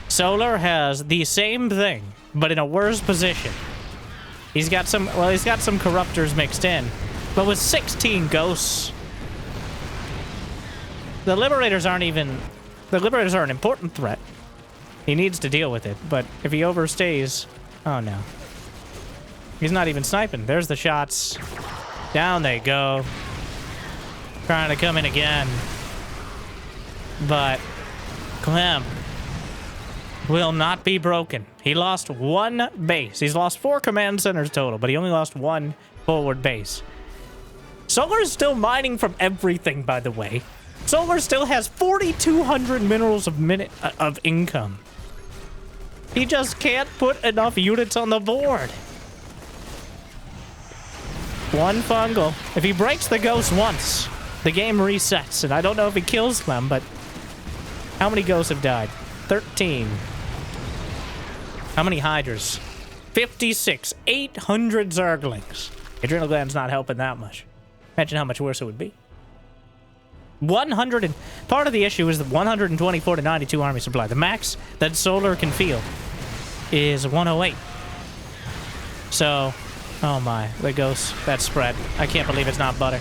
Speaker 1: Solar has the same thing, but in a worse position. He's got some corruptors mixed in. But with 16 ghosts, the Liberators aren't an important threat. He needs to deal with it, but if he overstays, oh no. He's not even sniping. There's the shots. Down they go. Trying to come in again. But Clem will not be broken. He lost 1 base. He's lost 4 command centers total, but he only lost 1 forward base. Solar is still mining from everything, by the way. Solar still has 4,200 minerals of income. He just can't put enough units on the board. 1 fungal. If he breaks the ghost once, the game resets. And I don't know if he kills them, but how many ghosts have died? 13. How many Hydras? 56. 800 Zerglings. Adrenal gland's not helping that much. Imagine how much worse it would be. 100 and... Part of the issue is the 124 to 92 army supply. The max that Solar can field is 108. So... Oh my, the ghost, that spread. I can't believe it's not butter.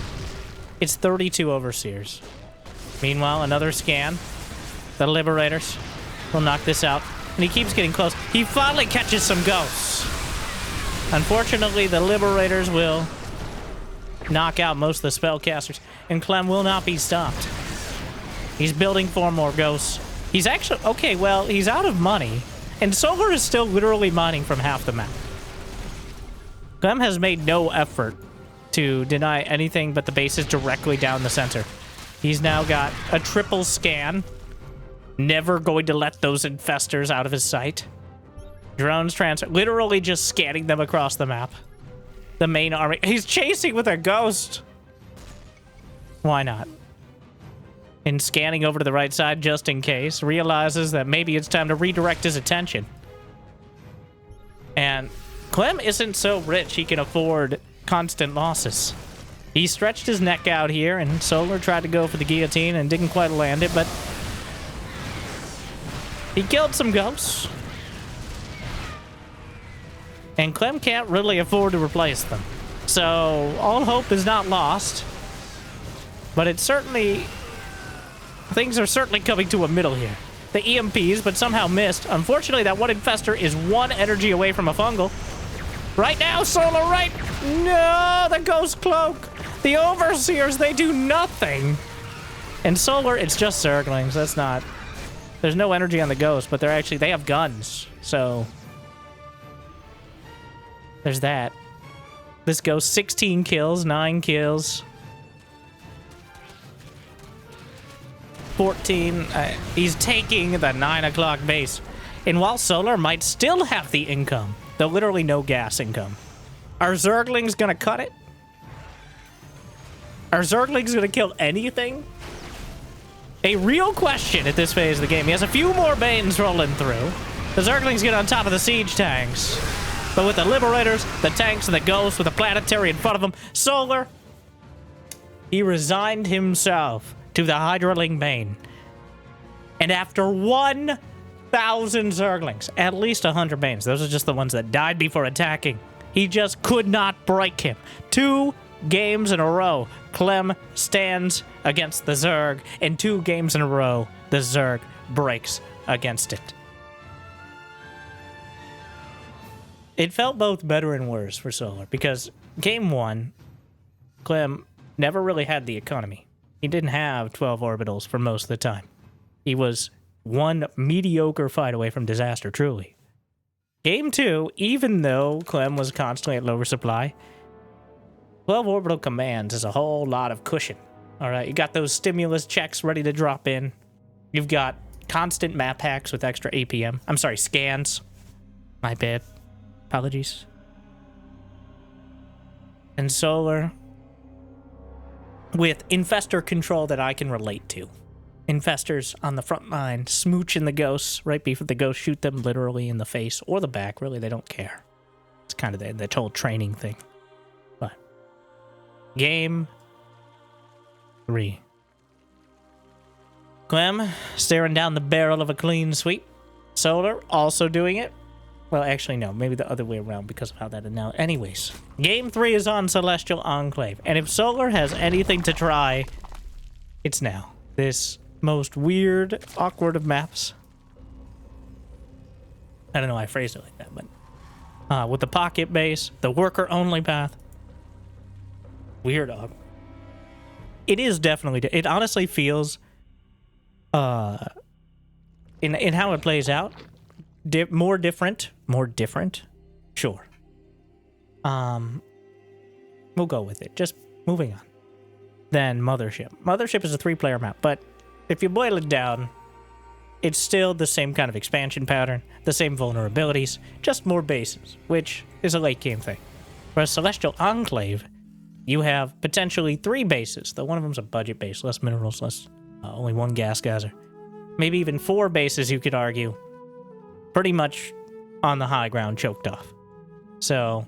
Speaker 1: It's 32 Overseers. Meanwhile, another scan. The Liberators. We'll knock this out. And he keeps getting close. He finally catches some ghosts. Unfortunately, the Liberators will knock out most of the spellcasters. And Clem will not be stopped. He's building 4 more ghosts. He's actually... Okay, well, he's out of money. And Solar is still literally mining from half the map. Clem has made no effort to deny anything but the bases directly down the center. He's now got a triple scan. Never going to let those infestors out of his sight. Drones transfer, literally just scanning them across the map. The main army. He's chasing with a ghost. Why not? And scanning over to the right side just in case. Realizes that maybe it's time to redirect his attention. And Clem isn't so rich he can afford constant losses. He stretched his neck out here, and Solar tried to go for the guillotine and didn't quite land it, but he killed some ghosts. And Clem can't really afford to replace them. So all hope is not lost. But it's certainly... Things are certainly coming to a middle here. The EMPs, but somehow missed. Unfortunately, that one infester is 1 energy away from a fungal. Right now, Solar, right? No, the Ghost Cloak. The Overseers, they do nothing. And Solar, it's just Zerglings. That's not... There's no energy on the Ghost, but they're actually... They have guns, so... There's that. This Ghost, 16 kills, 9 kills. 14. He's taking the 9 o'clock base. And while Solar might still have the income, though literally no gas income, are Zerglings gonna cut it? Are Zerglings gonna kill anything? A real question at this phase of the game. He has a few more Banes rolling through. The Zerglings get on top of the siege tanks. But with the Liberators, the tanks, and the Ghosts, with the planetary in front of him, Solar, he resigned himself to the Hydraling Bane. And after 1,000 Zerglings, at least 100 Banes, those are just the ones that died before attacking, he just could not break him. 2 games in a row, Clem stands against the Zerg, and 2 games in a row, the Zerg breaks against it. It felt both better and worse for Solar, because game 1, Clem never really had the economy. He didn't have 12 orbitals for most of the time. He was 1 mediocre fight away from disaster, truly. Game 2, even though Clem was constantly at lower supply, 12 orbital commands is a whole lot of cushion. All right, you got those stimulus checks ready to drop in. You've got constant map hacks with extra APM. I'm sorry, scans. My bad. Apologies. And Solar, with infestor control that I can relate to. Infestors on the front line, smooching the ghosts right before the ghosts shoot them literally in the face or the back. Really, they don't care. It's kind of the whole training thing. But game 3. Clem staring down the barrel of a clean sweep. Solar also doing it. Well, actually, no. Maybe the other way around because of how that announced. Anyways, game 3 is on Celestial Enclave. And if Solar has anything to try, it's now. This most weird, awkward of maps. I don't know why I phrased it like that, but... with the pocket base, the worker-only path. Weird. It is definitely... It honestly feels... in how it plays out... more different. Sure. We'll go with it. Just moving on. Then Mothership. Mothership is a 3-player map, but if you boil it down, it's still the same kind of expansion pattern, the same vulnerabilities, just more bases, which is a late game thing. For a Celestial Enclave, you have potentially 3 bases, though one of them's a budget base, less minerals, less only 1 gas geyser. Maybe even 4 bases, you could argue. Pretty much on the high ground, choked off. So,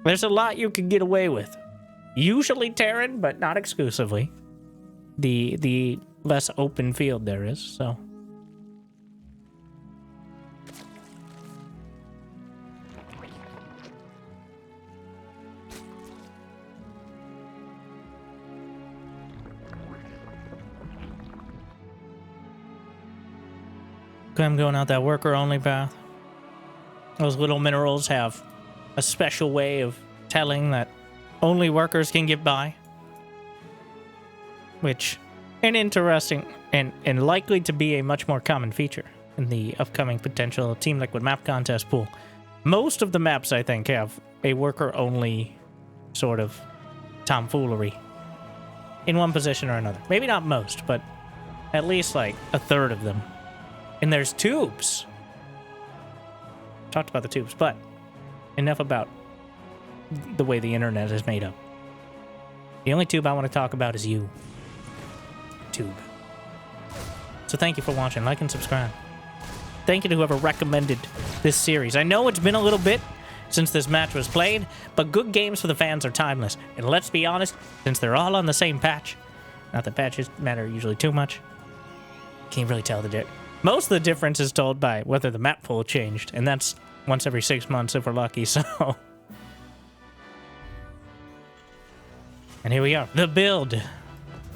Speaker 1: there's a lot you can get away with. Usually Terran, but not exclusively. The less open field there is, so... I'm going out that worker-only path. Those little minerals have a special way of telling that only workers can get by. Which, an interesting and likely to be a much more common feature in the upcoming potential Team Liquid map contest pool. Most of the maps, I think, have a worker-only sort of tomfoolery in one position or another. Maybe not most, but at least like a third of them. And there's tubes. Talked about the tubes, but enough about the way the internet is made up. The only tube I want to talk about is you. Tube. So thank you for watching. Like and subscribe. Thank you to whoever recommended this series. I know it's been a little bit since this match was played, but good games for the fans are timeless. And let's be honest, since they're all on the same patch, not that patches matter usually too much, can't really tell the difference. Most of the difference is told by whether the map pool changed, and that's once every 6 months if we're lucky, so... And here we are, the build.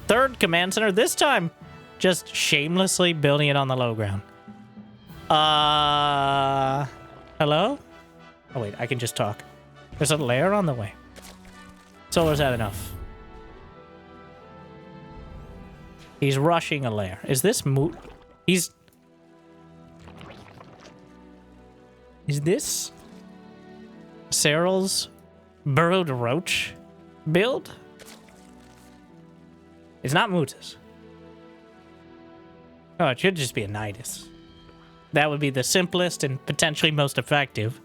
Speaker 1: Third command center, this time just shamelessly building it on the low ground. Hello? Oh wait, I can just talk. There's a lair on the way. Solar's had enough. He's rushing a lair. Is this moot? Is this Cyril's burrowed roach build? It's not Mutas. Oh, it should just be a Nidus. That would be the simplest and potentially most effective.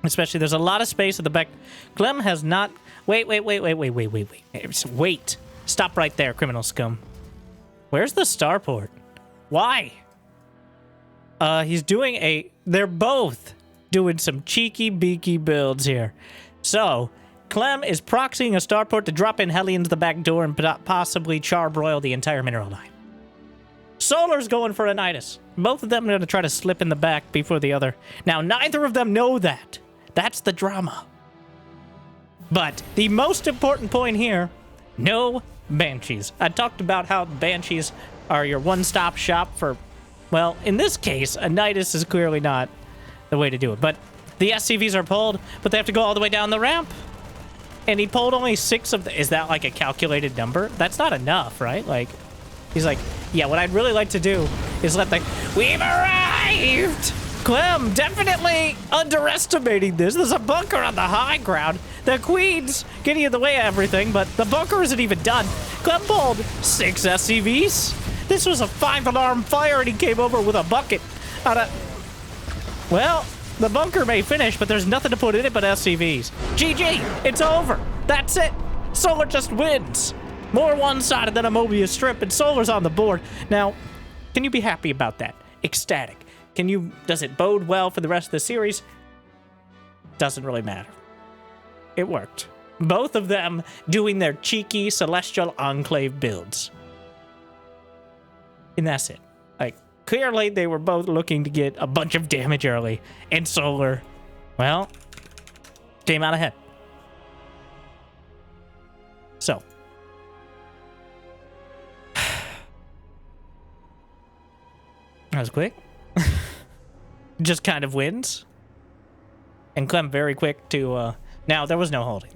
Speaker 1: Especially, there's a lot of space at the back. Clem has not... Wait. Wait. Stop right there, criminal scum. Where's the starport? Why? He's doing a... They're both doing some cheeky beaky builds here. So, Clem is proxying a starport to drop in Hellions the back door and possibly charbroil the entire mineral line. Solar's going for a Nidus. Both of them are going to try to slip in the back before the other. Now, neither of them know that. That's the drama. But the most important point here, no Banshees. I talked about how Banshees are your one-stop shop for, well, in this case, a Nidus is clearly not the way to do it. But the SCVs are pulled, but they have to go all the way down the ramp. And he pulled only 6 of the... Is that like a calculated number? That's not enough, right? Like, he's like, yeah, what I'd really like to do is let the... We've arrived! Clem, definitely underestimating this. There's a bunker on the high ground. The Queen's getting in the way of everything, but the bunker isn't even done. Clem pulled 6 SCVs. This was a 5-alarm fire, and he came over with a bucket. Well, the bunker may finish, but there's nothing to put in it but SCVs. GG, it's over. That's it. Solar just wins. More one-sided than a Mobius strip, and Solar's on the board. Now, can you be happy about that? Ecstatic. Does it bode well for the rest of the series? Doesn't really matter. It worked. Both of them doing their cheeky Celestial Enclave builds. And that's it. Like, clearly they were both looking to get a bunch of damage early. And Solar, well, came out ahead. So. That was quick. Just kind of wins. And Clem very quick to... Now, there was no holding.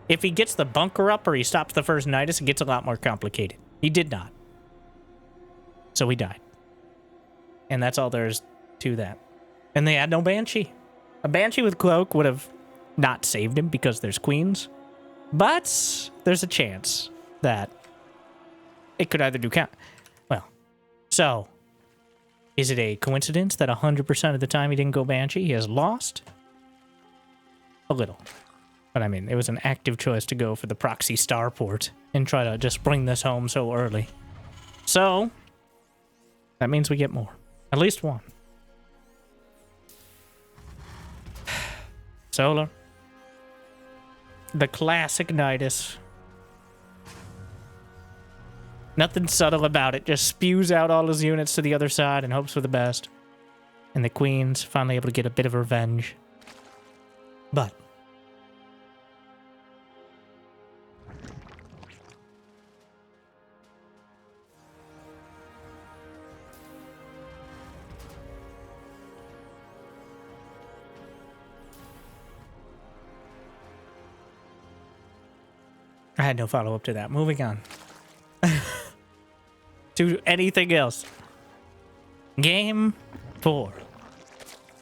Speaker 1: If he gets the bunker up or he stops the first Nidus, it gets a lot more complicated. He did not. So he died. And that's all there is to that. And they had no Banshee. A Banshee with Cloak would have not saved him because there's Queens. But there's a chance that it could either do count. Well, so... Is it a coincidence that 100% of the time he didn't go Banshee? He has lost? A little. But I mean, it was an active choice to go for the proxy starport and try to just bring this home so early. So, that means we get more. At least one. Solar. The classic Nidus. Nothing subtle about it. Just spews out all his units to the other side and hopes for the best. And the Queen's finally able to get a bit of revenge. But... I had no follow-up to that. Moving on. To anything else. Game 4.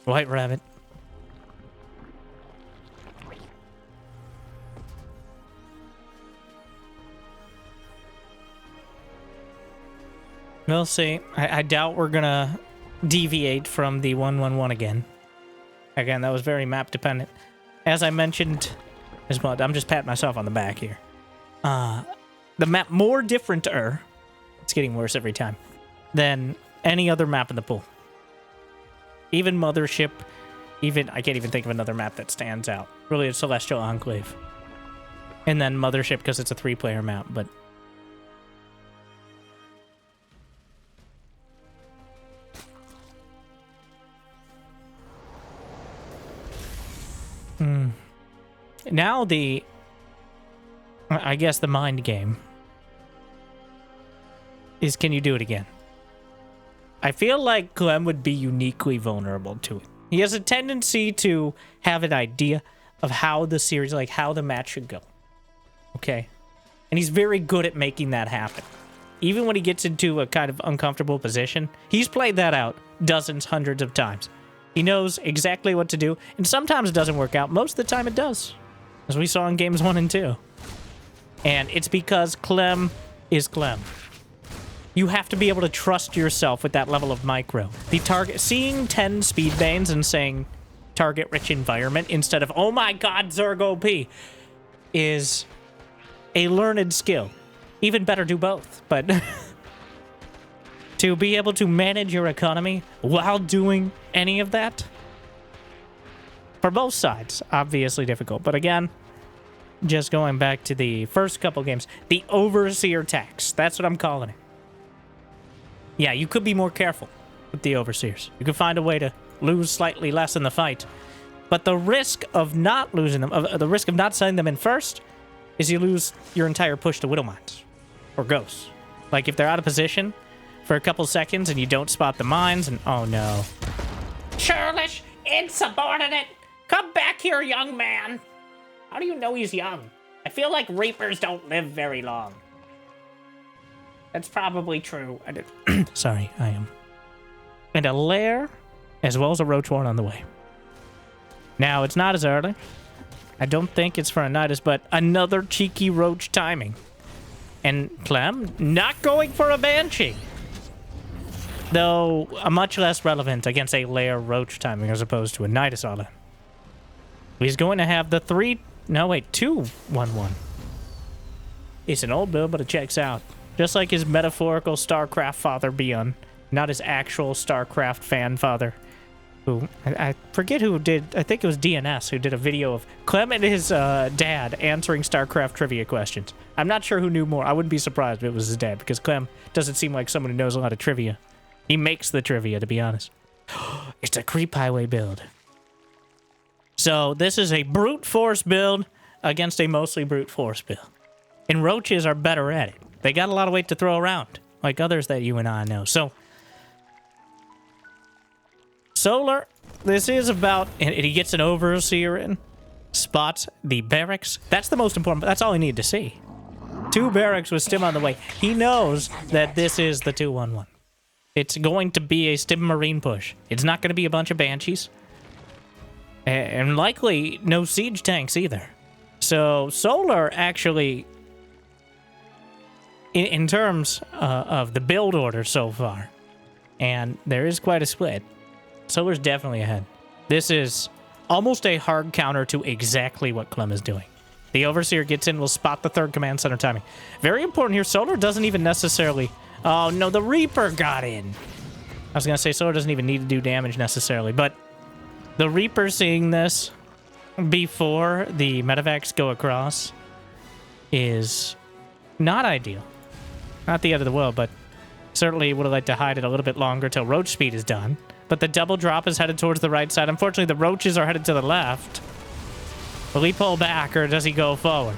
Speaker 1: White Rabbit. We'll see. I doubt we're gonna deviate from the 1-1-1 again. Again, that was very map dependent. As I mentioned, as well, I'm just patting myself on the back here. The map more different-er, it's getting worse every time, than any other map in the pool. Even Mothership, I can't even think of another map that stands out. Really, it's Celestial Enclave. And then Mothership because it's a 3-player map, but... Now I guess the mind game is, can you do it again? I feel like Clem would be uniquely vulnerable to it. He has a tendency to have an idea of how the series, like how the match should go. Okay? And he's very good at making that happen. Even when he gets into a kind of uncomfortable position, he's played that out dozens, hundreds of times. He knows exactly what to do, and sometimes it doesn't work out. Most of the time it does, as we saw in games 1 and 2. And it's because Clem is Clem. You have to be able to trust yourself with that level of micro. The target, seeing 10 speed banes and saying target-rich environment instead of, oh my god, Zerg OP, is a learned skill. Even better, do both, but... to be able to manage your economy while doing any of that, for both sides, obviously difficult. But again, just going back to the first couple games, the Overseer tax, that's what I'm calling it. Yeah, you could be more careful with the Overseers. You could find a way to lose slightly less in the fight. But the risk of not losing them, the risk of not sending them in first, is you lose your entire push to Widowmines or Ghosts. Like if they're out of position for a couple seconds and you don't spot the mines, and oh no. Churlish, insubordinate! Come back here, young man! How do you know he's young? I feel like Reapers don't live very long. That's probably true. Sorry, I am. And a lair, as well as a roach warren on the way. Now, it's not as early. I don't think it's for a Nidus, but another cheeky roach timing. And Clem, not going for a Banshee. Though, much less relevant against a lair roach timing as opposed to a Nidus all-in. He's going to have the 2-1-1. It's an old build, but it checks out. Just like his metaphorical StarCraft father, Beyond. Not his actual StarCraft fan father. Who, I forget who did, I think it was DNS who did a video of Clem and his dad answering StarCraft trivia questions. I'm not sure who knew more. I wouldn't be surprised if it was his dad, because Clem doesn't seem like someone who knows a lot of trivia. He makes the trivia, to be honest. It's a creep highway build. So this is a brute force build against a mostly brute force build. And roaches are better at it. They got a lot of weight to throw around, like others that you and I know. So, Solar, this is about, and he gets an Overseer in, spots the barracks. That's the most important, that's all he needed to see. 2 barracks with Stim on the way. He knows that this is the 2-1-1. It's going to be a Stim Marine push. It's not going to be a bunch of Banshees. And likely no siege tanks either. So Solar actually, in terms of the build order so far, and there is quite a split, Solar's definitely ahead. This is almost a hard counter to exactly what Clem is doing. The Overseer gets in, will spot the 3rd command center timing. Very important here, Solar doesn't even necessarily... Oh no, the Reaper got in. I was going to say Solar doesn't even need to do damage necessarily, but the Reaper seeing this before the medevacs go across is not ideal. Not the end of the world, but certainly would have liked to hide it a little bit longer till Roach speed is done. But the double drop is headed towards the right side. Unfortunately, the Roaches are headed to the left. Will he pull back, or does he go forward?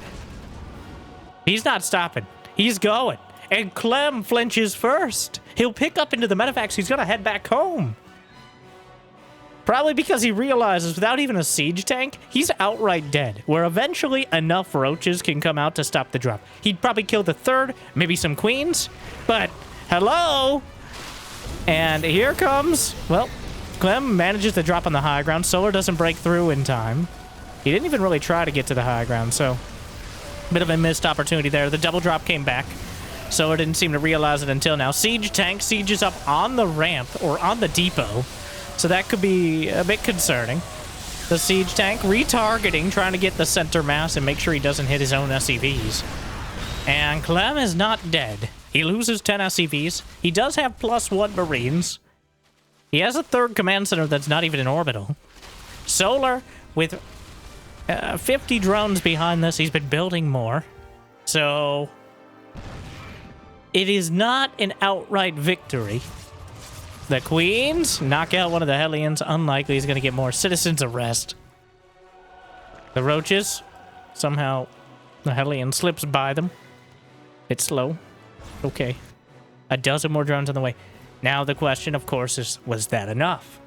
Speaker 1: He's not stopping. He's going. And Clem flinches first. He'll pick up into the medevacs. He's going to head back home. Probably because he realizes without even a siege tank, he's outright dead, where eventually enough roaches can come out to stop the drop. He'd probably kill the third, maybe some queens, but hello? And here comes, well, Clem manages to drop on the high ground. Solar doesn't break through in time. He didn't even really try to get to the high ground, so bit of a missed opportunity there. The double drop came back. Solar didn't seem to realize it until now. Siege tank sieges up on the ramp, or on the depot. So that could be a bit concerning. The siege tank retargeting, trying to get the center mass and make sure he doesn't hit his own SCVs. And Clem is not dead. He loses 10 SCVs. He does have +1 Marines. He has a third command center that's not even in orbital. Solar, with 50 drones behind this, he's been building more. So it is not an outright victory. The Queens knock out one of the Hellions. Unlikely he's going to get more citizens arrest. The Roaches, somehow the Hellion slips by them. It's slow. Okay. A dozen more drones on the way. Now the question, of course, is, was that enough?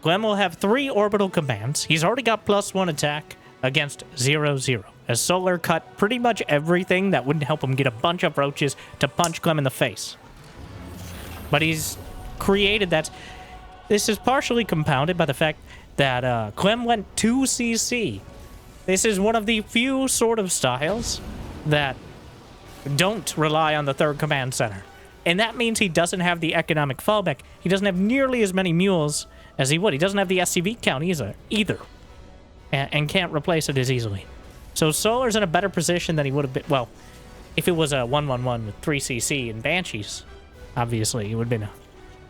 Speaker 1: Clem will have 3 orbital commands. He's already got +1 attack against 0-0. As Solar cut pretty much everything that wouldn't help him get a bunch of roaches to punch Clem in the face. But he's created that. This is partially compounded by the fact that Clem went 2 CC. This is one of the few sort of styles that don't rely on the third command center. And that means he doesn't have the economic fallback. He doesn't have nearly as many mules as he would. He doesn't have the SCV count either. And can't replace it as easily. So Solar's in a better position than he would have been. Well, if it was a 1-1-1 with 3 CC and Banshees, obviously it would have been an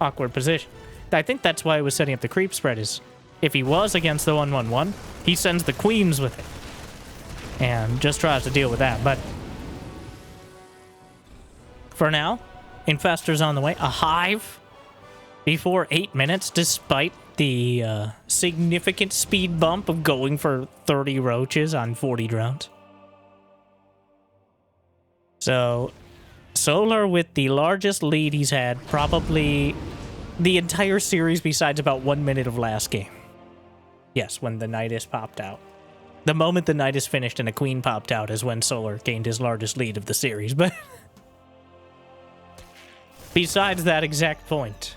Speaker 1: awkward position. I think that's why he was setting up the creep spread, is if he was against the 1-1-1, he sends the queens with it. And just tries to deal with that. But for now, Infestor's on the way. A hive before 8 minutes, despite the significant speed bump of going for 30 roaches on 40 drones. So, Solar with the largest lead he's had probably the entire series besides about 1 minute of last game. Yes, when the Nidus popped out. The moment the Nidus finished and a queen popped out is when Solar gained his largest lead of the series, but besides that exact point.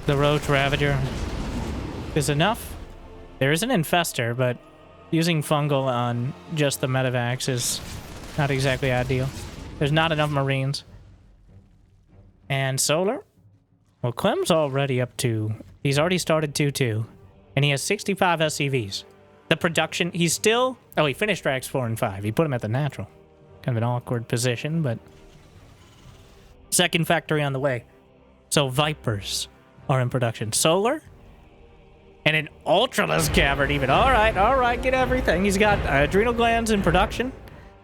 Speaker 1: The Roach Ravager is enough. There is an Infestor, but using Fungal on just the Medivacs is not exactly ideal. There's not enough Marines. And Solar? Well, Clem's already up to... He's already started 2-2, and he has 65 SCVs. The production, he's still... Oh, he finished Drax 4 and 5. He put him at the natural. Kind of an awkward position, but... Second factory on the way. So Vipers are in production. Solar? And an Ultraless Cavern even. All right, get everything. He's got adrenal glands in production.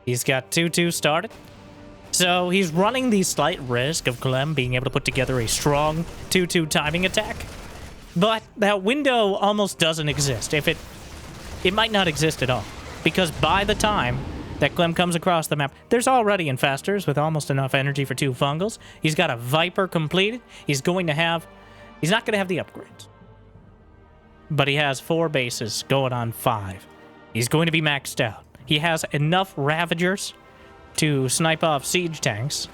Speaker 1: He's got 2-2 started. So he's running the slight risk of Clem being able to put together a strong 2-2 timing attack. But that window almost doesn't exist. It might not exist at all. Because by the time that Clem comes across the map, there's already Infestors with almost enough energy for 2 Fungals. He's got a Viper completed. He's not going to have the upgrades. But he has 4 bases going on 5. He's going to be maxed out. He has enough Ravagers to snipe off siege tanks.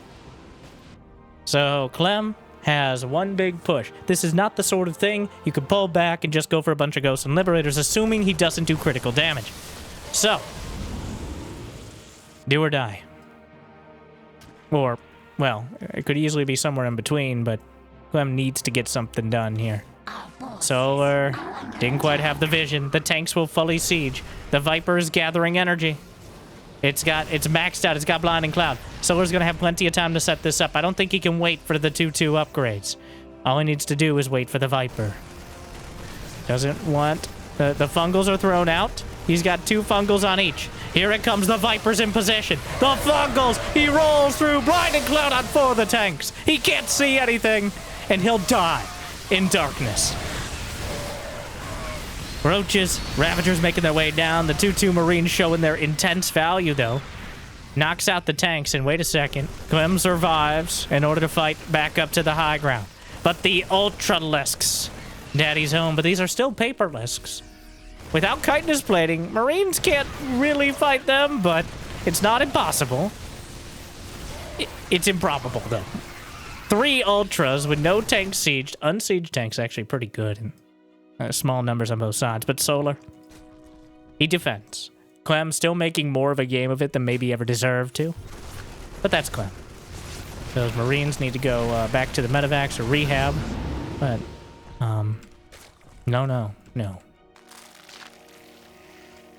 Speaker 1: So Clem has one big push. This is not the sort of thing you could pull back and just go for a bunch of Ghosts and Liberators, assuming he doesn't do critical damage. So, do or die. Or, well, it could easily be somewhere in between, but Clem needs to get something done here. Solar didn't quite have the vision. The tanks will fully siege. The Viper is gathering energy. It's maxed out. It's got Blinding Cloud. Solar's going to have plenty of time to set this up. I don't think he can wait for the 2-2 upgrades. All he needs to do is wait for the Viper. Doesn't want... The Fungals are thrown out. He's got 2 Fungals on each. Here it comes. The Viper's in position. The Fungals! He rolls through. Blinding Cloud on 4 of the tanks. He can't see anything. And he'll die in darkness. Roaches, Ravagers making their way down. The 2-2 Marines showing their intense value, though. Knocks out the tanks, and wait a second. Clem survives in order to fight back up to the high ground. But the Ultralisks, daddy's home. But these are still Paperlisks. Without chitinous plating, Marines can't really fight them, but it's not impossible. It's improbable, though. 3 Ultras with no tank sieged. Unsieged tanks actually pretty good. And small numbers on both sides, but Solar, he defends. Clem still making more of a game of it than maybe ever deserved to, but that's Clem. Those Marines need to go back to the medevacs or rehab, but no.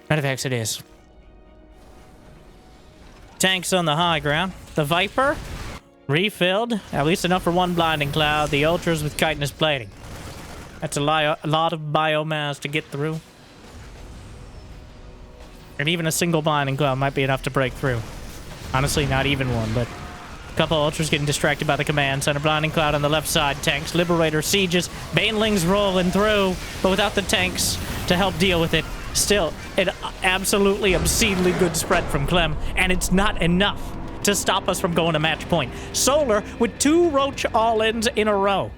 Speaker 1: Medevacs it is. Tanks on the high ground. The Viper, refilled, at least enough for 1 blinding cloud. The Ultras with chitinous plating. That's a lot of biomass to get through. And even a single blinding cloud might be enough to break through. Honestly, not even one, but a couple Ultras getting distracted by the command center. Blinding cloud on the left side. Tanks, Liberator, sieges, Banelings rolling through, but without the tanks to help deal with it. Still, an absolutely obscenely good spread from Clem, and it's not enough to stop us from going to match point. Solar with 2 Roach all-ins in a row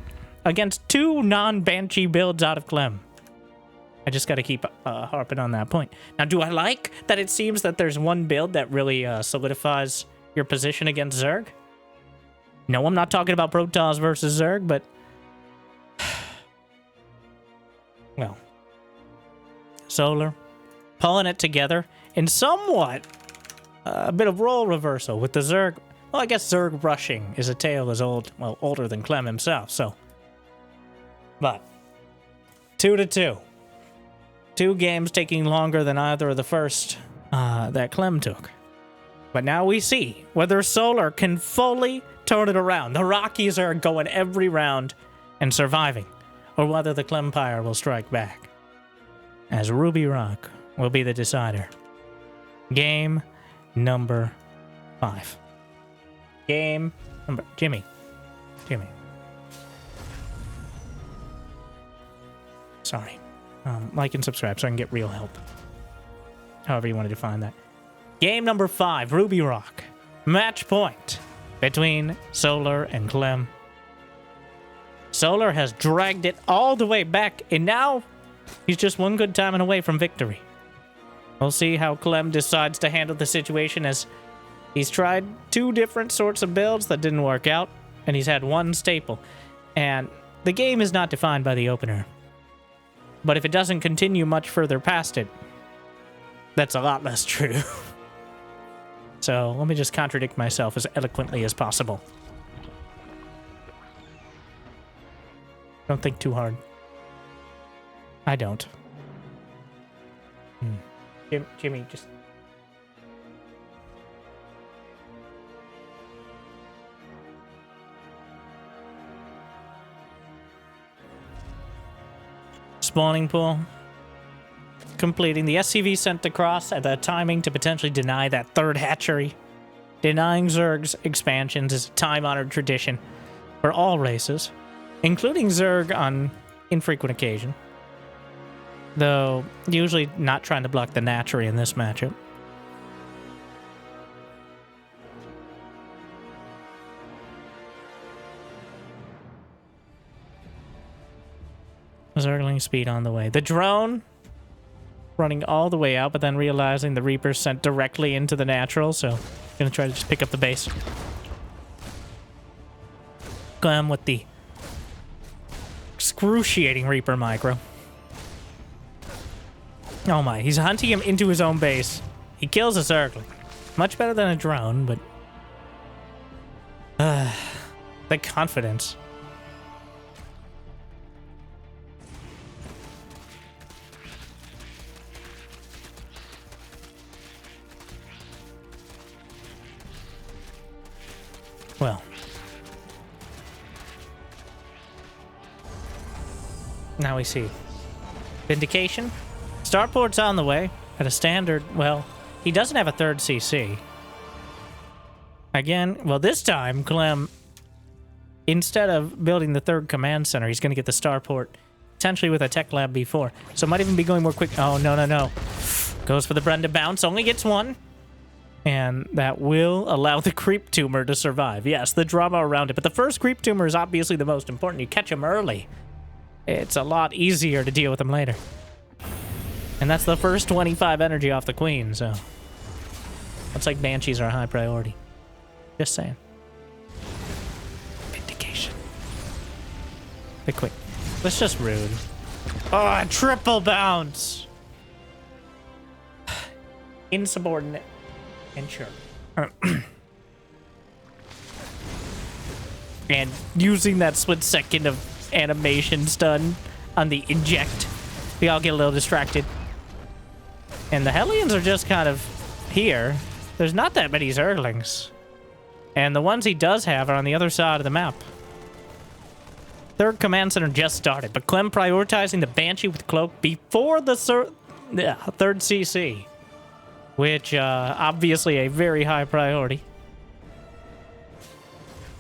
Speaker 1: against 2 non-Banshee builds out of Clem. I just got to keep harping on that point. Now, do I like that it seems that there's one build that really solidifies your position against Zerg? No, I'm not talking about Protoss versus Zerg, but... well. Solar, pulling it together in somewhat a bit of role reversal with the Zerg. Well, I guess Zerg rushing is a tale as old, well, older than Clem himself, so... but 2-2. 2 games taking longer than either of the first that Clem took. But now we see whether Solar can fully turn it around. The Rockies are going every round and surviving, or whether the Clempire will strike back, as Ruby Rock will be the decider. Game number 5. Game number... Jimmy. Sorry. Like and subscribe so I can get real help. However you want to define that. Game number 5, Ruby Rock. Match point between Solar and Clem. Solar has dragged it all the way back, and now he's just one good timing away from victory. We'll see how Clem decides to handle the situation, as he's tried 2 different sorts of builds that didn't work out, and he's had 1 staple. And the game is not defined by the opener. But if it doesn't continue much further past it, that's a lot less true. So let me just contradict myself as eloquently as possible. Don't think too hard. I don't. Jimmy, just... Spawning pool. Completing. The SCV sent across at the timing to potentially deny that 3rd hatchery. Denying Zerg's expansions is a time-honored tradition for all races, including Zerg on infrequent occasion. Though, usually not trying to block the Natchery in this matchup. Zergling speed on the way. The drone running all the way out, but then realizing the Reaper's sent directly into the natural, so gonna try to just pick up the base. Clem with the excruciating Reaper micro. Oh my, he's hunting him into his own base. He kills a Zergling. Much better than a drone, but... the confidence. Well. Now we see. Vindication. Starport's on the way at a standard. Well, he doesn't have a 3rd CC. Again, well, this time, Clem, instead of building the 3rd command center, he's going to get the starport potentially with a tech lab before. So might even be going more quick. Oh, no, no, no. Goes for the Brenda bounce. Only gets one. And that will allow the creep tumor to survive. Yes, the drama around it. But the first creep tumor is obviously the most important. You catch them early. It's a lot easier to deal with them later. And that's the first 25 energy off the queen, so... Looks like banshees are a high priority. Just saying. Vindication. The quick. That's just rude. Oh, a triple bounce! Insubordinate. And sure. And using that split second of animation stun on the inject. We all get a little distracted. And the Hellions are just kind of here. There's not that many Zerglings. And the ones he does have are on the other side of the map. Third command center just started, but Clem prioritizing the Banshee with Cloak before the third CC. Which, obviously a very high priority.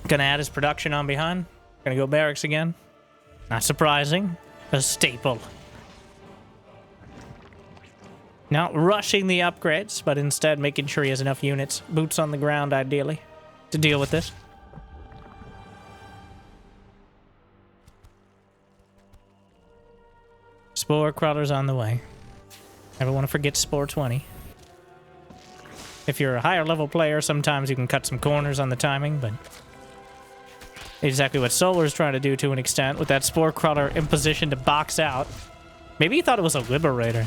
Speaker 1: Gonna add his production on behind. Gonna go barracks again. Not surprising. A staple. Not rushing the upgrades, but instead making sure he has enough units. Boots on the ground, ideally, to deal with this. Spore Crawler's on the way. Never want to forget Spore 20. If you're a higher level player, sometimes you can cut some corners on the timing, but exactly what Solar's trying to do to an extent with that Spore Crawler in position to box out. Maybe he thought it was a Liberator.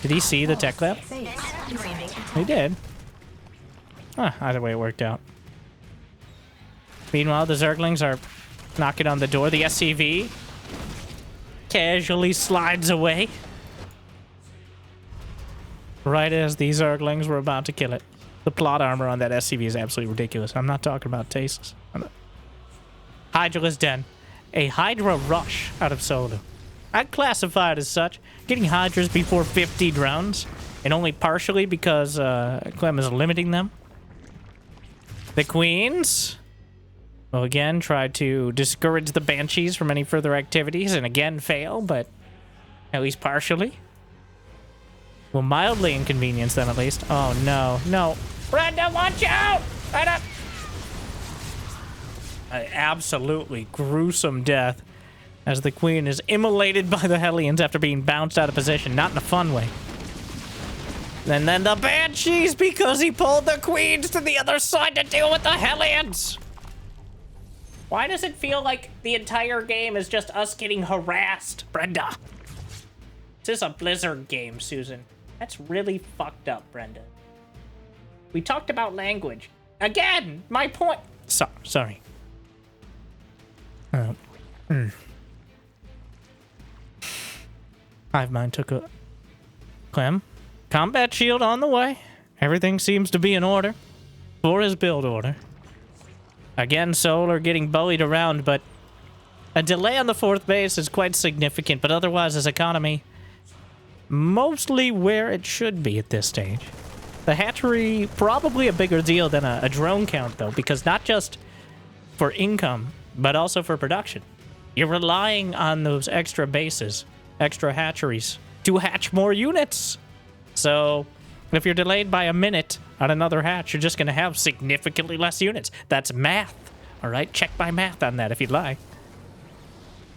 Speaker 1: Did he see the tech lab? He did. Huh, either way it worked out. Meanwhile, the Zerglings are knocking on the door. The SCV casually slides away. Right as the Zerglings were about to kill it. The plot armor on that SCV is absolutely ridiculous. I'm not talking about tastes. Hydra's Den. A Hydra rush out of Solo. I'd classify it as such. Getting Hydras before 50 drones. And only partially because Clem is limiting them. The Queens will again try to discourage the Banshees from any further activities. And again fail, but at least partially. Will mildly inconvenience them at least. Oh no, no. Brenda, watch out! Brenda! An absolutely gruesome death as the Queen is immolated by the Hellions after being bounced out of position. Not in a fun way. And then the Banshees because he pulled the Queens to the other side to deal with the Hellions! Why does it feel like the entire game is just us getting harassed, Brenda? This is a Blizzard game, Susan. That's really fucked up, Brenda. We talked about language. Again, my point. Sorry. Hivemind took a... Clem. Combat shield on the way. Everything seems to be in order. For his build order. Again, Solar getting bullied around, but... a delay on the fourth base is quite significant, but otherwise his economy... mostly where it should be at this stage. The hatchery, probably a bigger deal than a drone count, though, because not just for income, but also for production. You're relying on those extra bases, extra hatcheries, to hatch more units. So, if you're delayed by a minute on another hatch, you're just going to have significantly less units. That's math, all right? Check my math on that if you'd like.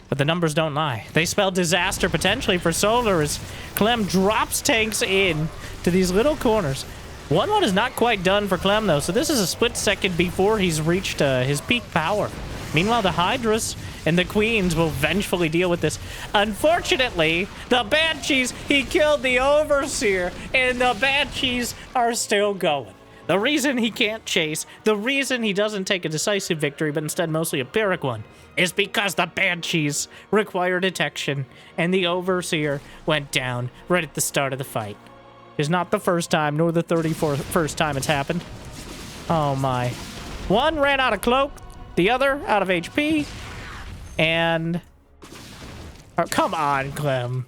Speaker 1: But the numbers don't lie. They spell disaster potentially for Solar as Clem drops tanks in to these little corners. 1-1 is not quite done for Clem, though, so this is a split second before he's reached his peak power. Meanwhile, the Hydras and the Queens will vengefully deal with this. Unfortunately, the Banshees, he killed the Overseer, and the Banshees are still going. The reason he can't chase, the reason he doesn't take a decisive victory, but instead mostly a Pyrrhic one, is because the Banshees require detection, and the Overseer went down right at the start of the fight. It's not the first time, nor the 31st time it's happened. Oh my. One ran out of cloak, the other out of HP, and... oh, come on, Clem.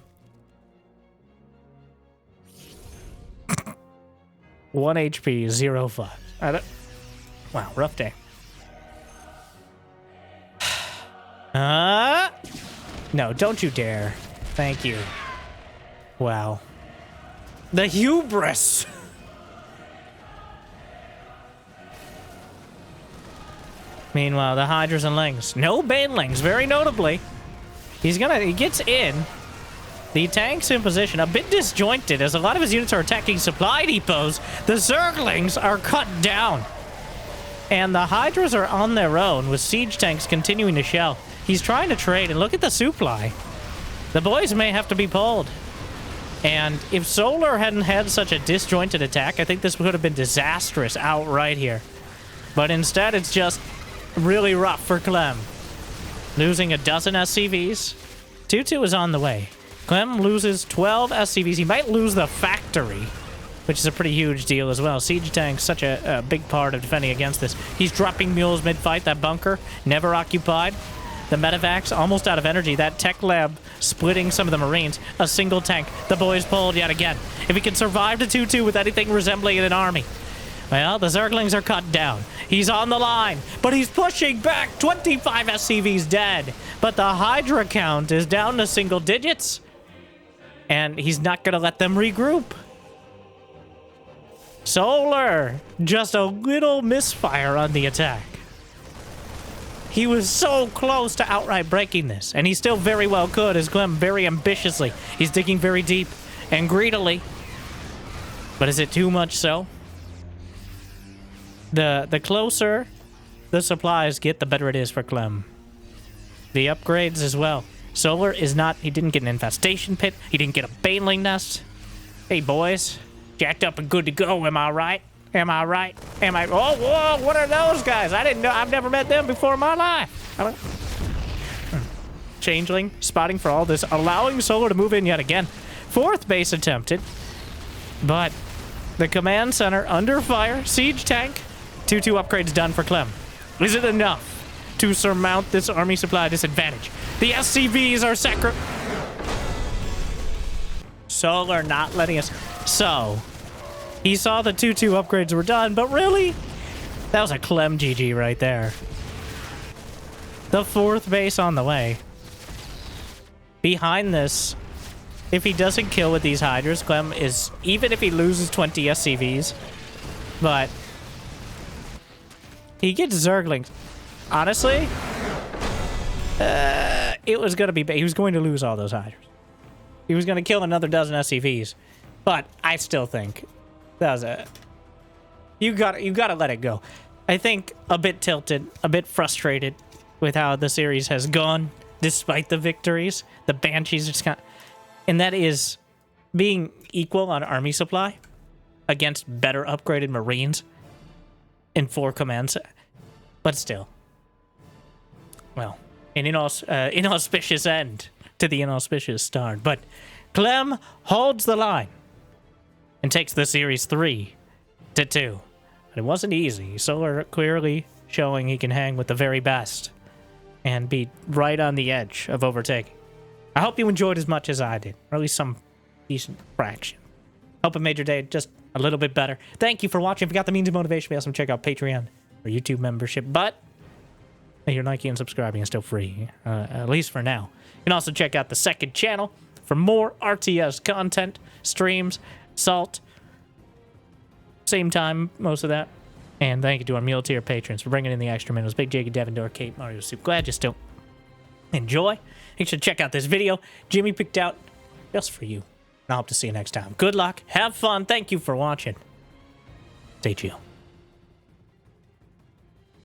Speaker 1: 1 HP, 0-5. Wow, rough day. No, don't you dare. Thank you. Wow. The hubris! Meanwhile, the Hydras and Lings. No Banelings, very notably. He gets in. The tank's in position, a bit disjointed, as a lot of his units are attacking supply depots. The Zerglings are cut down. And the Hydras are on their own, with siege tanks continuing to shell. He's trying to trade, and look at the supply. The boys may have to be pulled. And if Solar hadn't had such a disjointed attack, I think this would have been disastrous outright here. But instead, it's just really rough for Clem. Losing a dozen SCVs. 2-2 is on the way. Clem loses 12 SCVs. He might lose the factory, which is a pretty huge deal as well. Siege tank's such a big part of defending against this. He's dropping mules mid-fight. That bunker, never occupied. The medevacs, almost out of energy. That tech lab splitting some of the Marines. A single tank. The boys pulled yet again. If he can survive to 2-2 with anything resembling an army. Well, the Zerglings are cut down. He's on the line, but he's pushing back. 25 SCVs dead. But the Hydra count is down to single digits. And he's not going to let them regroup. Solar, just a little misfire on the attack. He was so close to outright breaking this, and he still very well could, as Clem very ambitiously. He's digging very deep and greedily. But is it too much so? The closer the supplies get, the better it is for Clem. The upgrades as well. Solar is not, he didn't get an infestation pit. He didn't get a baneling nest. Hey, boys. Jacked up and good to go, am I right? Am I right? Am I? Oh, whoa, what are those guys? I didn't know. I've never met them before in my life. Changeling, spotting for all this, allowing Solar to move in yet again. Fourth base attempted, but the command center under fire. Siege tank, 2-2 upgrades done for Clem. Is it enough to surmount this army supply disadvantage? The SCVs are Solar not letting us. So, he saw the 2-2 upgrades were done, but really, that was a Clem GG right there. The fourth base on the way. Behind this, if he doesn't kill with these Hydras, Clem is, even if he loses 20 SCVs, but he gets Zerglings. Honestly, it was going to be, he was going to lose all those Hydras. He was going to kill another dozen SCVs, but I still think that was a, you got to let it go. I think a bit tilted, a bit frustrated with how the series has gone, despite the victories. The Banshees just got, and that is being equal on army supply against better upgraded Marines in 4 commands, but still, well, an inauspicious end to the inauspicious start. But Clem holds the line and takes the series 3-2. But it wasn't easy. Solar clearly showing he can hang with the very best and be right on the edge of overtaking. I hope you enjoyed as much as I did, or at least some decent fraction. Hope it made your day just a little bit better. Thank you for watching. If you got the means of motivation, be awesome. Check out Patreon or YouTube membership. But your liking and subscribing is still free, at least for now. You can also check out the second channel for more RTS content, streams, Salt. Same time, most of that. And thank you to our meal tier patrons for bringing in the extra minutes. Big Jake, Devin, Door, Kate, Mario, Soup. Glad you still enjoy. You should check out this video Jimmy picked out just for you. And I hope to see you next time. Good luck. Have fun. Thank you for watching. Stay chill.